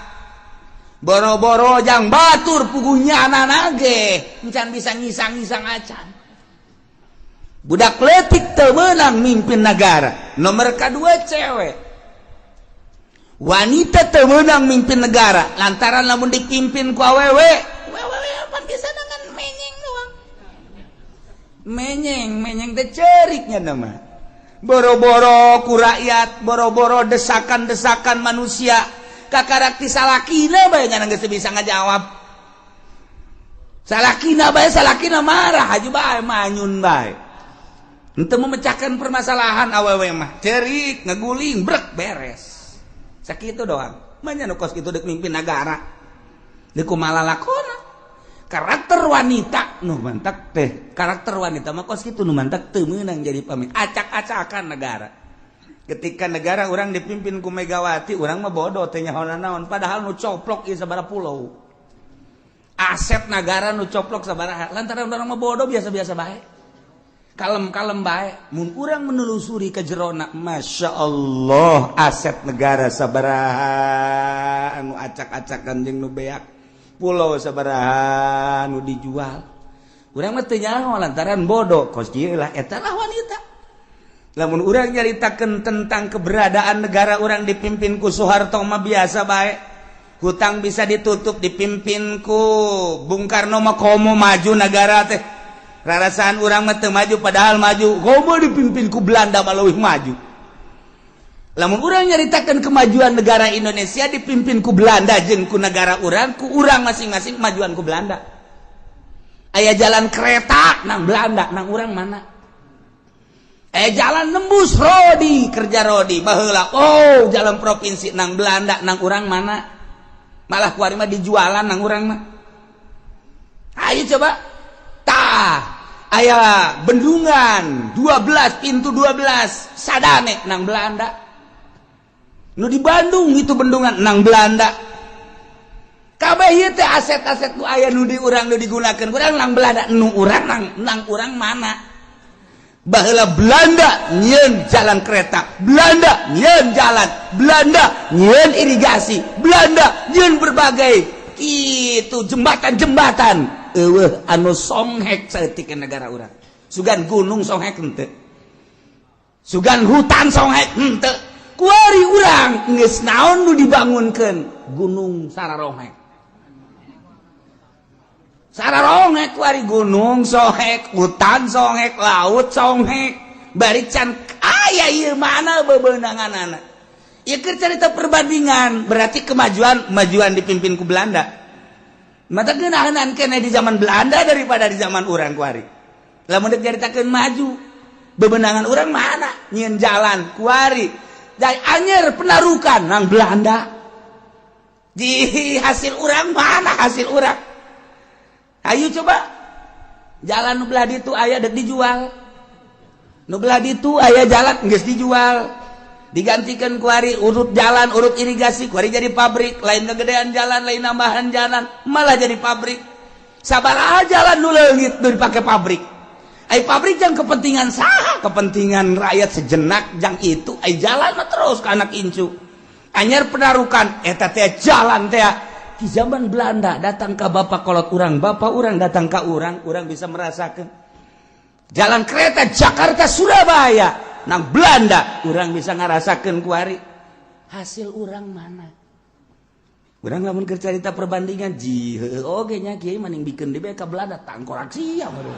Boro-boro jang batur pugunyana ge encan bisa ngisang-ngisang acan. Budak leutik teu meunang mimpin negara. Nomor kadua cewek. Wanita teu meunang mimpin negara lantaran lamun dipimpin ku awewe pan bisa dengan menyeng doang. Menyeng teh ceuriknya nama. Boro-boro ku rakyat, boro-boro desakan-desakan manusia kakarak ti salakina bae nya geus bisa ngajawab. Salakina marah haju bae manyun bae. Henteu memecahkan permasalahan awewe mah ceurik ngaguling brek beres. Sakitu doang. Manya nu kos kitu deuk mimpin negara. Deuk kumaha lakona. Karakter wanita nu mantak teh. Karakter wanita mah kos kitu nu mantak teu meunang jadi pamimpin. Acak-acakan negara. Ketika negara urang dipimpin ku Megawati, urang mah bodoh teh nyaho naon padahal nu coplok ieu sabaraha pulau. Aset negara nu coplok sabaraha. Lantaran urang mah bodoh biasa-biasa bae. Kalem-kalem bae. Mun urang menelusuri ka jerona, Masya Allah aset negara sabaraha anu acak-acakan jeung nu beak, pulau sabaraha anu dijual. Urang mah teu nyaho lantaran bodoh. Kos kieu lah eta lah wanita. Lamun urang nyaritakeun tentang keberadaan negara urang dipimpin ku Soeharto mah biasa bae. Hutang bisa ditutup dipimpin ku Bung Karno mah komo maju negara teh. Rarasaan urang mah teu maju padahal maju. Komo dipimpin ku Belanda mah leuwih maju. Lamun urang nyaritakeun kemajuan negara Indonesia dipimpin ku Belanda jeung ku negara urang, ku urang masing-masing kemajuan ku Belanda. Aya jalan kereta nang Belanda, nang urang mana? Aya jalan nembus Rodi, kerja Rodi baheula. Oh, jalan provinsi nang Belanda, nang urang mana? Malah kuari mah dijualan nang urang mah. Ayo coba. Aya bendungan 12 pintu 12 sadane nang Belanda. Nu di Bandung itu bendungan nang Belanda. Kabeh ieu teh aset-aset nu aya nu di urang nu digunakeun urang nang Belanda, nu urang nang urang mana? Baheula Belanda nyieun jalan kereta, Belanda nyieun jalan, Belanda nyieun irigasi, Belanda nyieun berbagai kitu jembatan-jembatan. Eueuh anu songhek saeutik negara urang. Sugan gunung songhek henteu. Sugan hutan songhek henteu. Kuari urang geus naon nu dibangunkeun? Gunung Sararohek. Sararohek kuari gunung songhek, hutan songhek, laut songhek. Bari can aya ieu mana bebeunangan anak. Ieu keur carita perbandingan, berarti kemajuan dipimpin ku Belanda. Mata geunaheun keneh di zaman Belanda daripada di zaman urang kuari. Lamun deuk caritakeun maju, bebenangan urang mana? Nyieun jalan kuari. Jai anyer penarukan nang Belanda. Di hasil urang mana hasil urang? Ayo coba. Jalan nu belah ditu aya deuk dijual. Nu belah ditu aya jalan geus dijual. Digantikan kuari urut jalan, urut irigasi, kuari jadi pabrik, lain kegedean jalan, lain nambahan jalan, malah jadi pabrik. Sabaraha jalan nu leungit nu dipake pabrik. Ai pabrik jang kepentingan saha? Kepentingan rakyat sejenak jang itu ai jalan terus ke anak incu. Anyar penarukan eta teh jalan teh di zaman Belanda datang ke bapak kolot urang, bapak urang datang ke urang bisa merasakan. Jalan kereta Jakarta Surabaya nang Belanda urang bisa ngarasakeun kuari hasil urang mana. Urang lamun keur carita perbandingan ji oge nya kieu maning bikeun di ka Belanda tangkorak sia baru.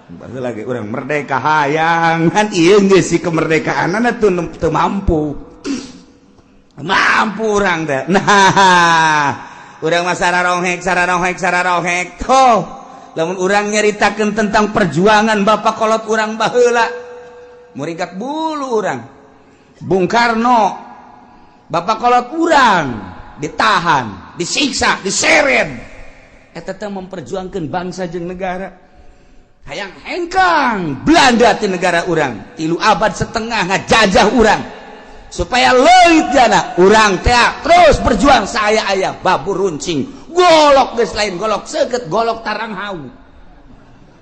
Baheula ge urang merdeka hayang kan ieu geus si kemerdekaanna teu mampu. Mampu urang teh. Nah, urang mah sararohek. Toh, lamun urang nyaritakeun tentang perjuangan bapak kolot urang baheula murikat bulu urang. Bung Karno bapak kolot urang ditahan, disiksa, diseret. Eta teh memperjuangkeun bangsa jeung negara. Hayang hengkang Belanda ti negara urang 3 abad setengah ngajajah urang. Supaya leuit jana urang teh terus berjuang saya aya babur runcing. Golok geus lain golok seukeut, golok tarang hau.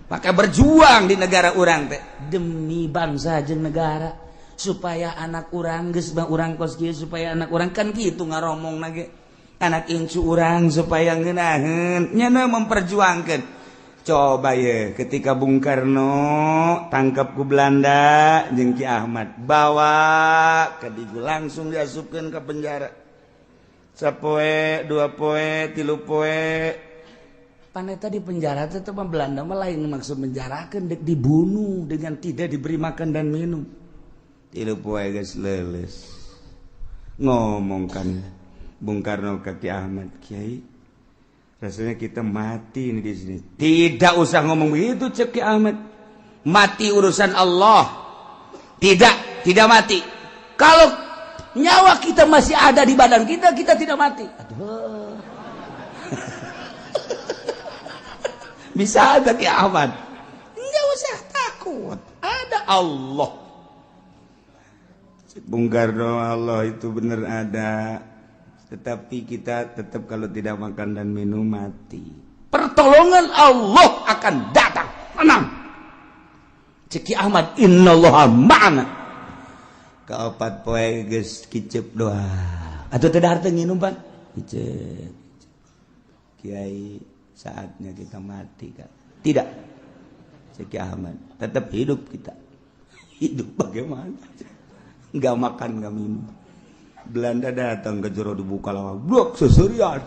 Maka berjuang di negara urang teh demi bangsa jeung negara supaya anak urang geus urang kos kieu supaya anak urang kan kitu ngaromongna ge anak incu urang supaya ngeunaheun nyana memperjuangkeun. Coba ye ketika Bung Karno tangkap ku Belanda jeung Ki Ahmad bawa ke digu langsung diasupkeun ke penjara. Sapoe, 2 poe, 3 poe paneta di penjara itu mah Belanda mah lain maksud menjarakeun dek dibunuh dengan tidak diberi makan dan minum. 3 poe geus leuleus. Ngomongkan Bung Karno ke Ki Ahmad, Kiai, rasanya kita mati ini di sini. Tidak usah ngomong begitu cek Ki Ahmad. Mati urusan Allah. Tidak mati. Kalau nyawa kita masih ada di badan kita tidak mati. Aduh. Bisa ada Ki Ahmad. Enggak usah takut. Ada Allah. Bung Karno, Allah itu benar ada. Tetapi kita tetap kalau tidak makan dan minum mati. Pertolongan Allah akan datang. Tenang. Ceki Ahmad, innallaha ma'ana. Kaopat poe geus kicep doa. Atuh teu dahar teu nginum pan? Kicep. Kiai, saatnya kita mati kan? Tidak. Ceki Ahmad, tetap hidup kita. Hidup bagaimana? Enggak makan, enggak minum. Belanda datang ke jero dibuka lawang. Blok seserian.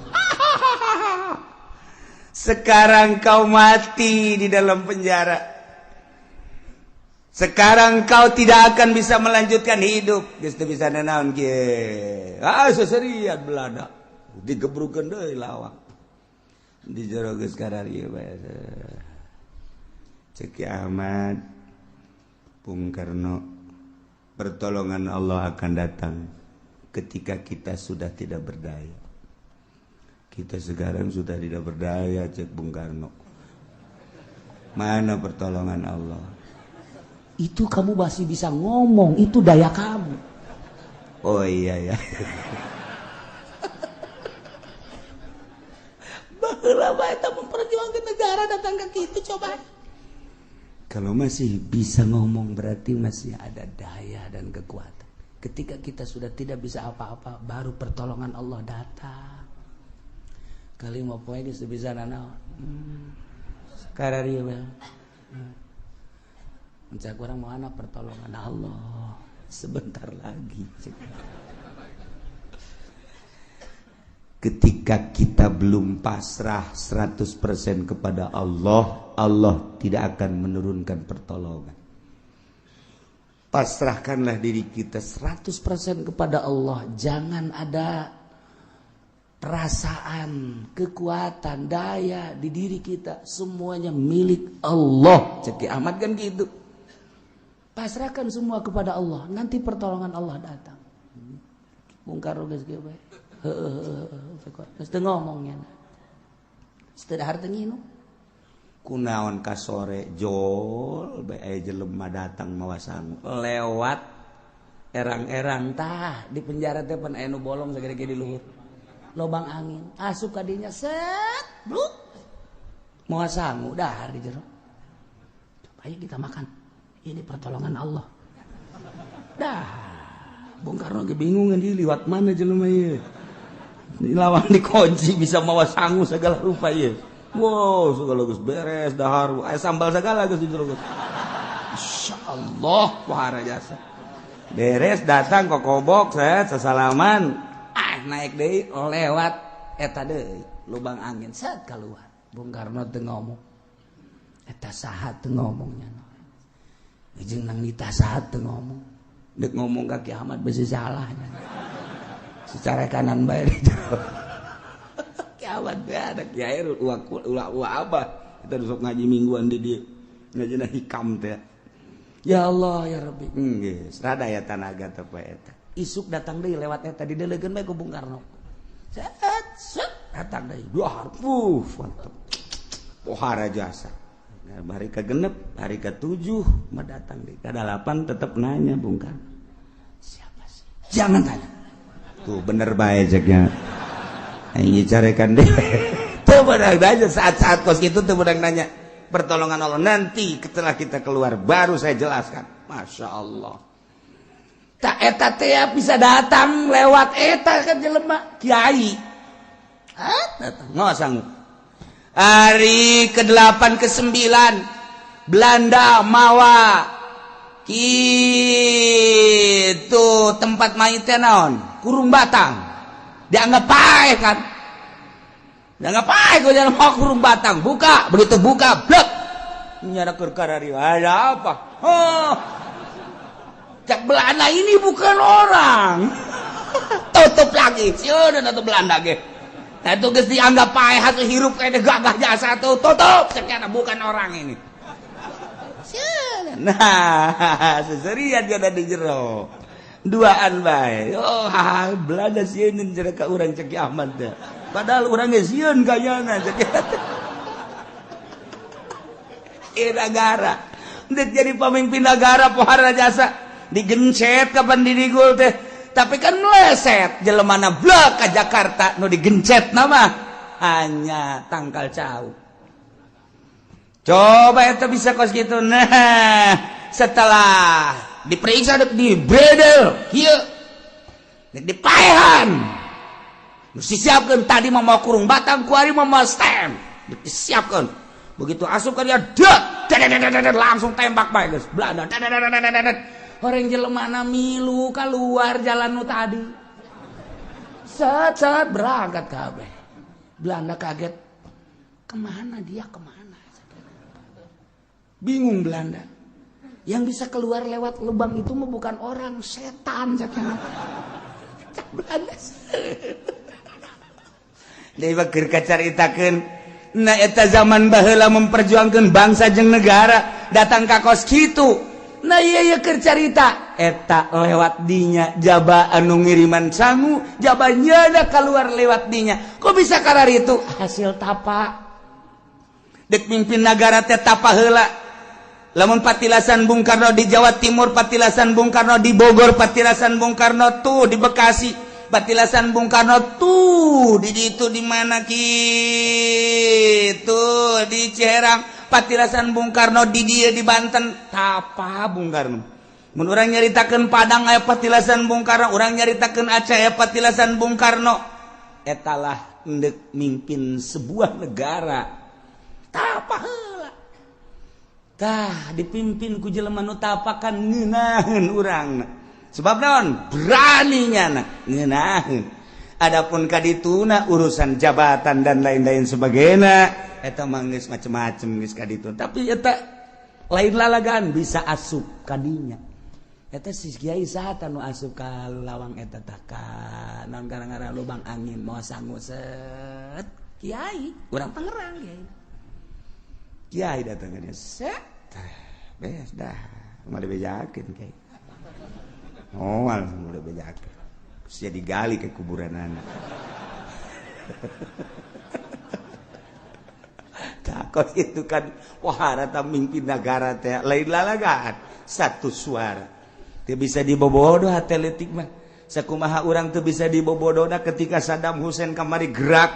Sekarang kau mati di dalam penjara. Sekarang kau tidak akan bisa melanjutkan hidup. Geus teu bisa nanaon kieu. Seserian Belanda. Digebrukeun deui lawang. Di jero geus kararieu bae. Ceki Ahmad, Bung Karno, pertolongan Allah akan datang ketika kita sudah tidak berdaya. Kita sekarang sudah tidak berdaya, cek Bung Karno. Mana pertolongan Allah? Itu kamu masih bisa ngomong, itu daya kamu. Oh iya ya. Baheula bae eta memperjuangkan negara datang ke kitu coba. Kalau masih bisa ngomong berarti masih ada daya dan kekuatan. Ketika kita sudah tidak bisa apa-apa, baru pertolongan Allah datang. Kali mau poe geus bisa nanaon. Kararieu bae. Mencak urang mau ana pertolongan Allah sebentar lagi. Ketika kita belum pasrah 100% kepada Allah, Allah tidak akan menurunkan pertolongan. pasrahkanlah diri kita 100% kepada Allah. Jangan ada perasaan, kekuatan, daya di diri kita. Semuanya milik Allah. Ceki Ahmad kan gitu. Pasrahkan semua kepada Allah. Nanti pertolongan Allah datang. Bung Karno geus kieu bae. Mesti ngomongnya. Mesti harta nginu. Kunaon ka sore jol bae jelema datang mawa sangu lewat erang-erang tah di penjara teh pan aya nu bolong sagede-gede di luhur lobang angin asup ka dinya set bluk mawa sangu dahar di jero ayo kita makan ini pertolongan Allah dah Bung Karno ge bingung di liwat mana jelema ieu lawan dikunci bisa mawa sangu segala rupa ieu. Wow, segala geus beres, dahar, aya sambal segala geus di jero geus. Insyaallah wahara jasa. Beres datang kokobok set sasalaman. Naik deui lewat eta deui lubang angin set keluar. Bung Karno teu ngomong. Eta saha teu ngomongnya. Jeung nang nita saha teu ngomong. Deuk ngomong ka Ki Ahmad bisi salahnya. Secara kanan bae di jero. Kiamat ada kiai ulah apa kita sok ngaji mingguan di dia ngajina hikam teh ya Allah ya Rabbi geus rada aya tanaga teh poe eta isuk datang deui lewat eta didelegeun bae ku Bung Karno set datang deui dahar mantep pohara jasa hari ke-6 hari ke-7 mah datang deui ka-8 tetep nanya Bung Karno siapa sih jangan tanya tuh bener bae ceknya aing carekan deh. Teu beunang nanya saat-saat kos itu teu beunang nanya pertolongan Allah nanti setelah kita keluar baru saya jelaskan. Masya Allah. Tak eta teh bisa datang lewat eta kan jelema kiai. Datang ngosang. Hari ke-8 ke-9 Belanda mawa kitu tempat main teh naon? Kurung Batang. Dianggap pae kan dianggap pae kok jangan mau kurung batang buka begitu buka blek nyara kerkarari ada apa cak Belanda ini bukan orang tutup lagi sieunan atuh Belanda ge nah itu geus dianggap pae hatu hirup kayak gagah jasa tuh tutup ceknya bukan orang ini sieunan nah seserian ada di jero duaan bae oh Belanda sieun cenah ka urang cek Ahmad teh padahal urang ge sieun gayana cek negara deuk jadi pamimpin negara pohara jasa digencet ka Pandidigul teh tapi kan meleset jelemana blek ka Jakarta nu digencetna mah hanya tangkal cau coba eta bisa kos kitu nah setelah diperiksa dek di bredel kieu dek dipaehan disiapkeun tadi mah mau kurung batang kuari mah mau stem disiapkeun begitu asup ka dia langsung tembak bae geus Belanda orang jelemana milu keluar jalan nu tadi set berangkat kabeh Belanda kaget kemana dia kemana bingung Belanda yang bisa keluar lewat lubang itu mah bukan orang, setan cakna. Cak Belanda. Deui keur kacaritakeun na eta zaman baheula memperjuangkeun bangsa jeung negara datang ka kos kitu. Nah ieu keur carita eta lewat dinya jaba anu ngiriman sangu, jaba nyeuna keluar lewat dinya. Kok bisa karar itu? Hasil tapa. Dek mimpin negara teh tapa heula. Lamun patilasan Bung Karno di Jawa Timur, patilasan Bung Karno di Bogor, patilasan Bung Karno tuh di Bekasi, patilasan Bung Karno tuh di itu di mana kitu di Ciherang, patilasan Bung Karno di dia di Banten. Tapa Bung Karno. Mun urang nyaritakeun Padang aya patilasan Bung Karno, urang nyaritakeun Aceh aya patilasan Bung Karno. Etalah hendeuk mimpin sebuah negara. Tapa heula. Tah dipimpin ku jelema nu tapakan ngeunaheun urangna. Sebab naon? Beraninya ngeunaheun. Adapun kadituna urusan jabatan dan lain-lain sebagainya eta mah geus macem-macem geus kaditu. Tapi eta lain lalagaan bisa asup kadinya. eta si kiai saha anu asup ka lawang eta tah ka naon gara-gara lubang angin moal sangu set kiai urang Tangerang kiai datang ka dia set beres dah mah dibejakeun kiai moal mah dibejakeun sia digali ke kuburanana takut itu kan wahara mimpi negara teh lain lalagaan satu suara teu bisa dibobodoh atletik mah sakumaha urang teu bisa dibobodohna ketika Saddam Hussein kamari gerak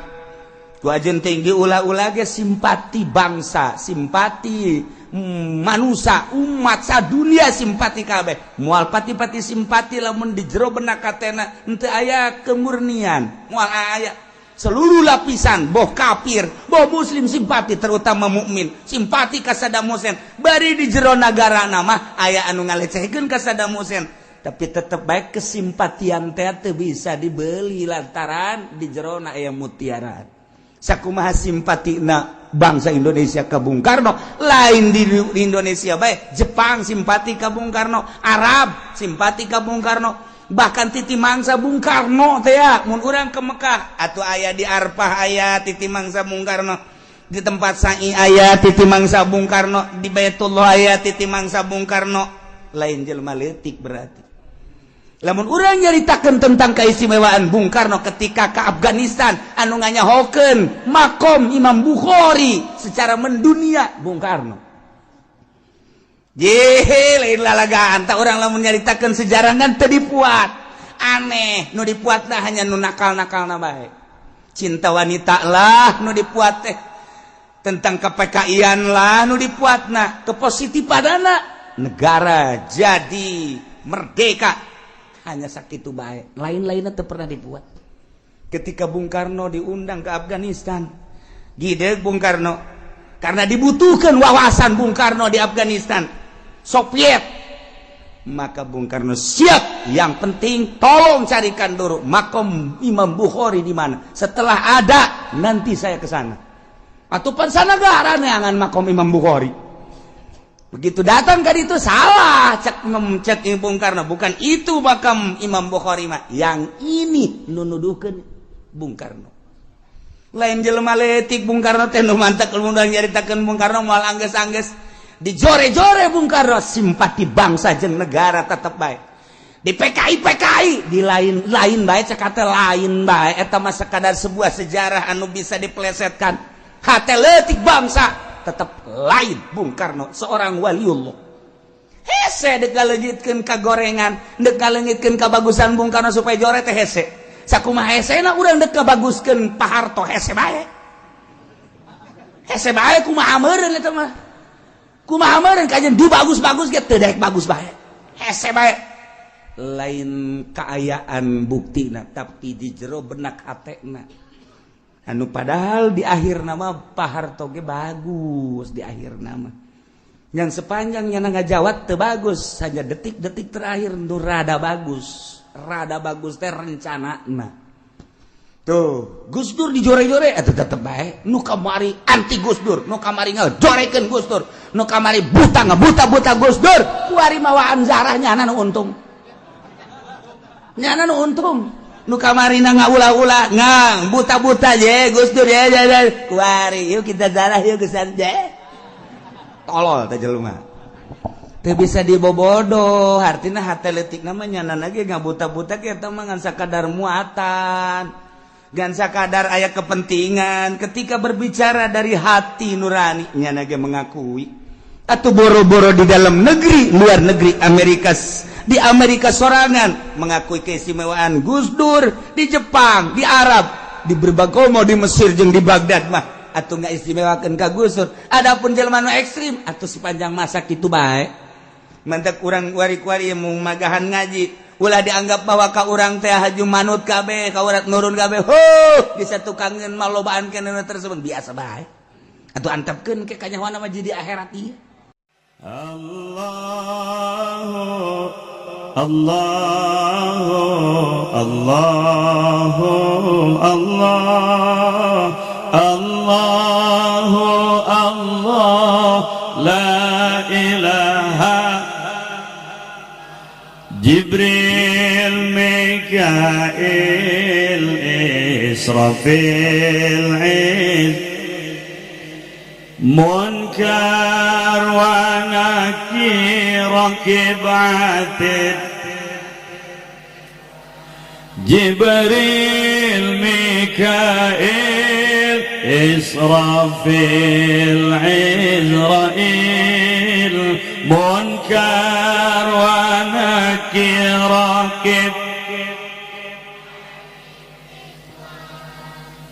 ku ajeun tinggi ulah-ulah ge simpati bangsa simpati manusia umat sadunia simpati kabeh moal pati-pati simpati lamun di jero benak katena henteu aya kemurnian moal aya seluruh lapisan boh kafir boh muslim simpati terutama mukmin simpati ka Saddam Hussein bari di jero nagara nama aya anu ngalecehkeun ka Saddam Hussein tapi tetep baik kesimpatian teh teu bisa dibeli lantaran di jero na aya mutiara sakumaha simpatina bangsa Indonesia ka Bung Karno lain di Indonesia bae Jepang simpati ka Bung Karno Arab simpati ka Bung Karno bahkan titi mangsa Bung Karno teh ya mun urang ke Mekah atuh aya di Arfah aya titi mangsa Bung Karno di tempat Sa'i aya titi mangsa Bung Karno di Baitullah aya titi mangsa Bung Karno lain jelema leutik berarti lamun urang nyaritakeun tentang keistimewaan Bung Karno ketika ke Afghanistan anu nganyahokeun makom Imam Bukhari secara mendunia Bung Karno yehe lain lalagaan tak orang lamun nyaritakeun sejarah kan teu dipuat aneh nu dipuatna hanya nu nakal-nakalna bae cinta wanita lah nu dipuat teh tentang KPKI-an lah nu dipuatna kepositifadana negara jadi merdeka hanya sakitu bae lain-lainna teu pernah dipuat ketika Bung Karno diundang ke Afghanistan gideg Bung Karno karena dibutuhkan wawasan Bung Karno di Afghanistan Soviet maka Bung Karno siap yang penting tolong carikan dulu makom Imam Bukhari di mana setelah ada nanti saya ke sana atau pansanagara neangan makom Imam Bukhari begitu datang kan itu salah cek Bung Karno bukan itu makam Imam Bukhari mah yang ini nunuduhkeun Bung Karno lain jelema leutik Bung Karno teh nu mantek mun nyaritakeun Bung Karno moal anggeus-anggeus dijore-jore Bung Karno simpati bangsa jeung negara tetep bae di PKI di lain bae cekate lain bae eta mah sekadar sebuah sejarah anu bisa diplesetkan hate leutik bangsa tetep lain Bung Karno seorang waliullah hese deuk ngaleungitkeun ka gorengan deuk ngaleungitkeun kabagusan Bung Karno supaya jore teh hese sakumaha hesena urang deuk kabaguskeun Pak Harto hese bae kumaha meureun eta mah kumaha meureun kajen du bagus-bagus ge teu daek bagus bae hese bae lain kaayaan buktina tapi di jero benak hatena anu padahal di akhir nama Pak Harto ge bagus di akhir nama yang sepanjangnya ngajawab teu bagus hanya detik-detik terakhir nu rada bagus teh rencanana tuh Gus Dur dijore-jore eta tetep bae nu kamari anti Gus Dur nu kamari ngajorekeun Gus Dur nu kamari buta ngabuta-buta Gus Dur kuari mawaan zarah nyana nu untung nu kamari na ngaulah-ulah ngang buta-buta je Gus Dur ya kuari yuk kita zarah yuk gesan je tolol teh jelema teu bisa dibobodoh artina hate leutik namanya nyana ge ngabuta-buta ge eta mah ngan sakadar muatan gan sakadar aya kepentingan ketika berbicara dari hati nurani nyana ge mengakui atuh boro-boro di dalam negeri luar negeri di Amerika sorangan mengakui keistimewaan Gus Dur di Jepang di Arab di berbagai mau di Mesir jeung di Baghdad mah atuh ngaistimewakeun ka Gus Dur adapun jelema nu ekstrim atuh sepanjang masa kitu bae mantek urang wari-wari mau magahan ngaji ulah dianggap bahwa ka urang teh haju manut kabeh ka urat nurun kabeh bisa tukangeun malobaan kana tersebut biasa bae atuh antepkeun ke kanyahoana mah jadi akhirat ieu Allahu Allahu Allahu Allah Allahu Allah la ilaha Jibril, Mikail, Israfil, Munkar wa Nakir, Rakib, Atid. Jibril, Mikail, Israfil, Izrail, Munkar wa Nakir, Rakib.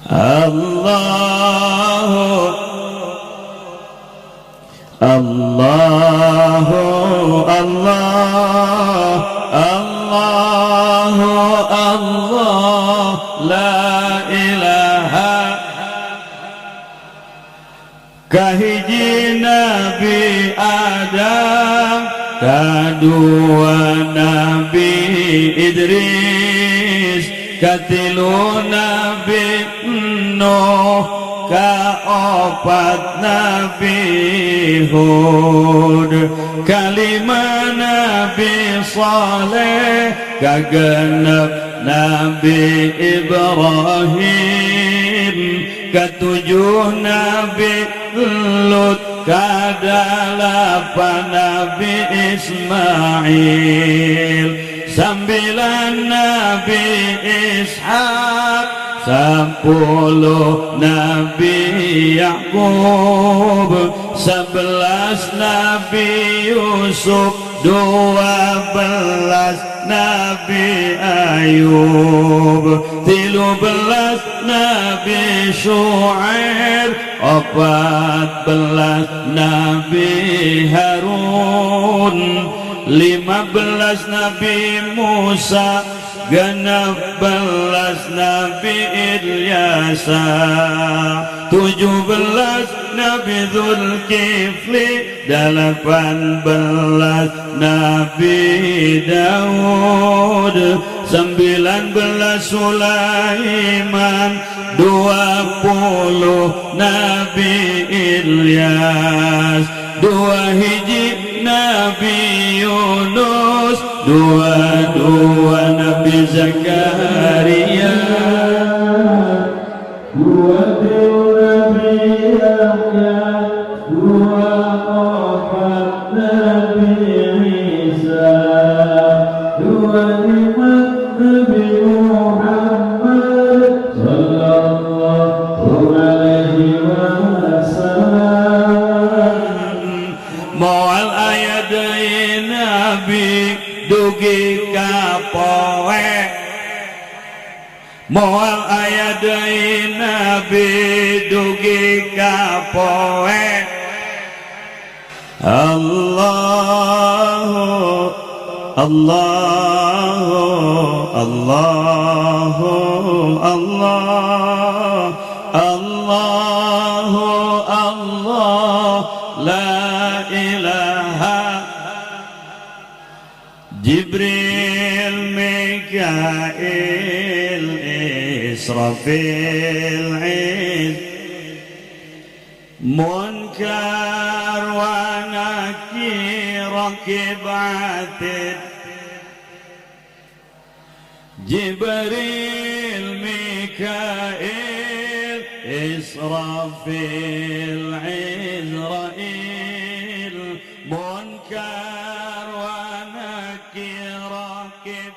Allahu Allah, Allahu Allah, la ilaha kahiji Nabi Adam, kadua Nabi Idris, katilu Nabi Nuh, kaopat Nabi Hud, kalima Nabi Saleh, kagenep Nabi Ibrahim, ketujuh Nabi Lut, kadalapan Nabi Ismail, sembilan Nabi Ishaq, 10 Nabi Yakub, 11 Nabi Yusuf, 12 Nabi Ayub, 13 Nabi Syuaib, 14 Nabi Harun, 15 Nabi Musa, 16 Nabi Ilyasa, 17 Nabi Zulkifli, 18 Nabi Daud, 19 Sulaiman, 20 Nabi Ilyas, 2 hiji Nabi Yunus, 22 Nabi Zakaria, 20 Nabi Yahya, 24 Nabi Isa, 25 Nabi Muhammad sallallahu alaihi wasallam. Moal ayat Nabi dugi kapoe, moal ayat Nabi dugi kapoe. Allahu Allahu Allahu Allah, Allahu Allah, la ilaha. Jibril, Mikail, Israfil, Munkar wa Nakir, Rakib, Atid. Jibril, Mikail, Israfil, Izrail, Munkar wa Nakir, Rakib.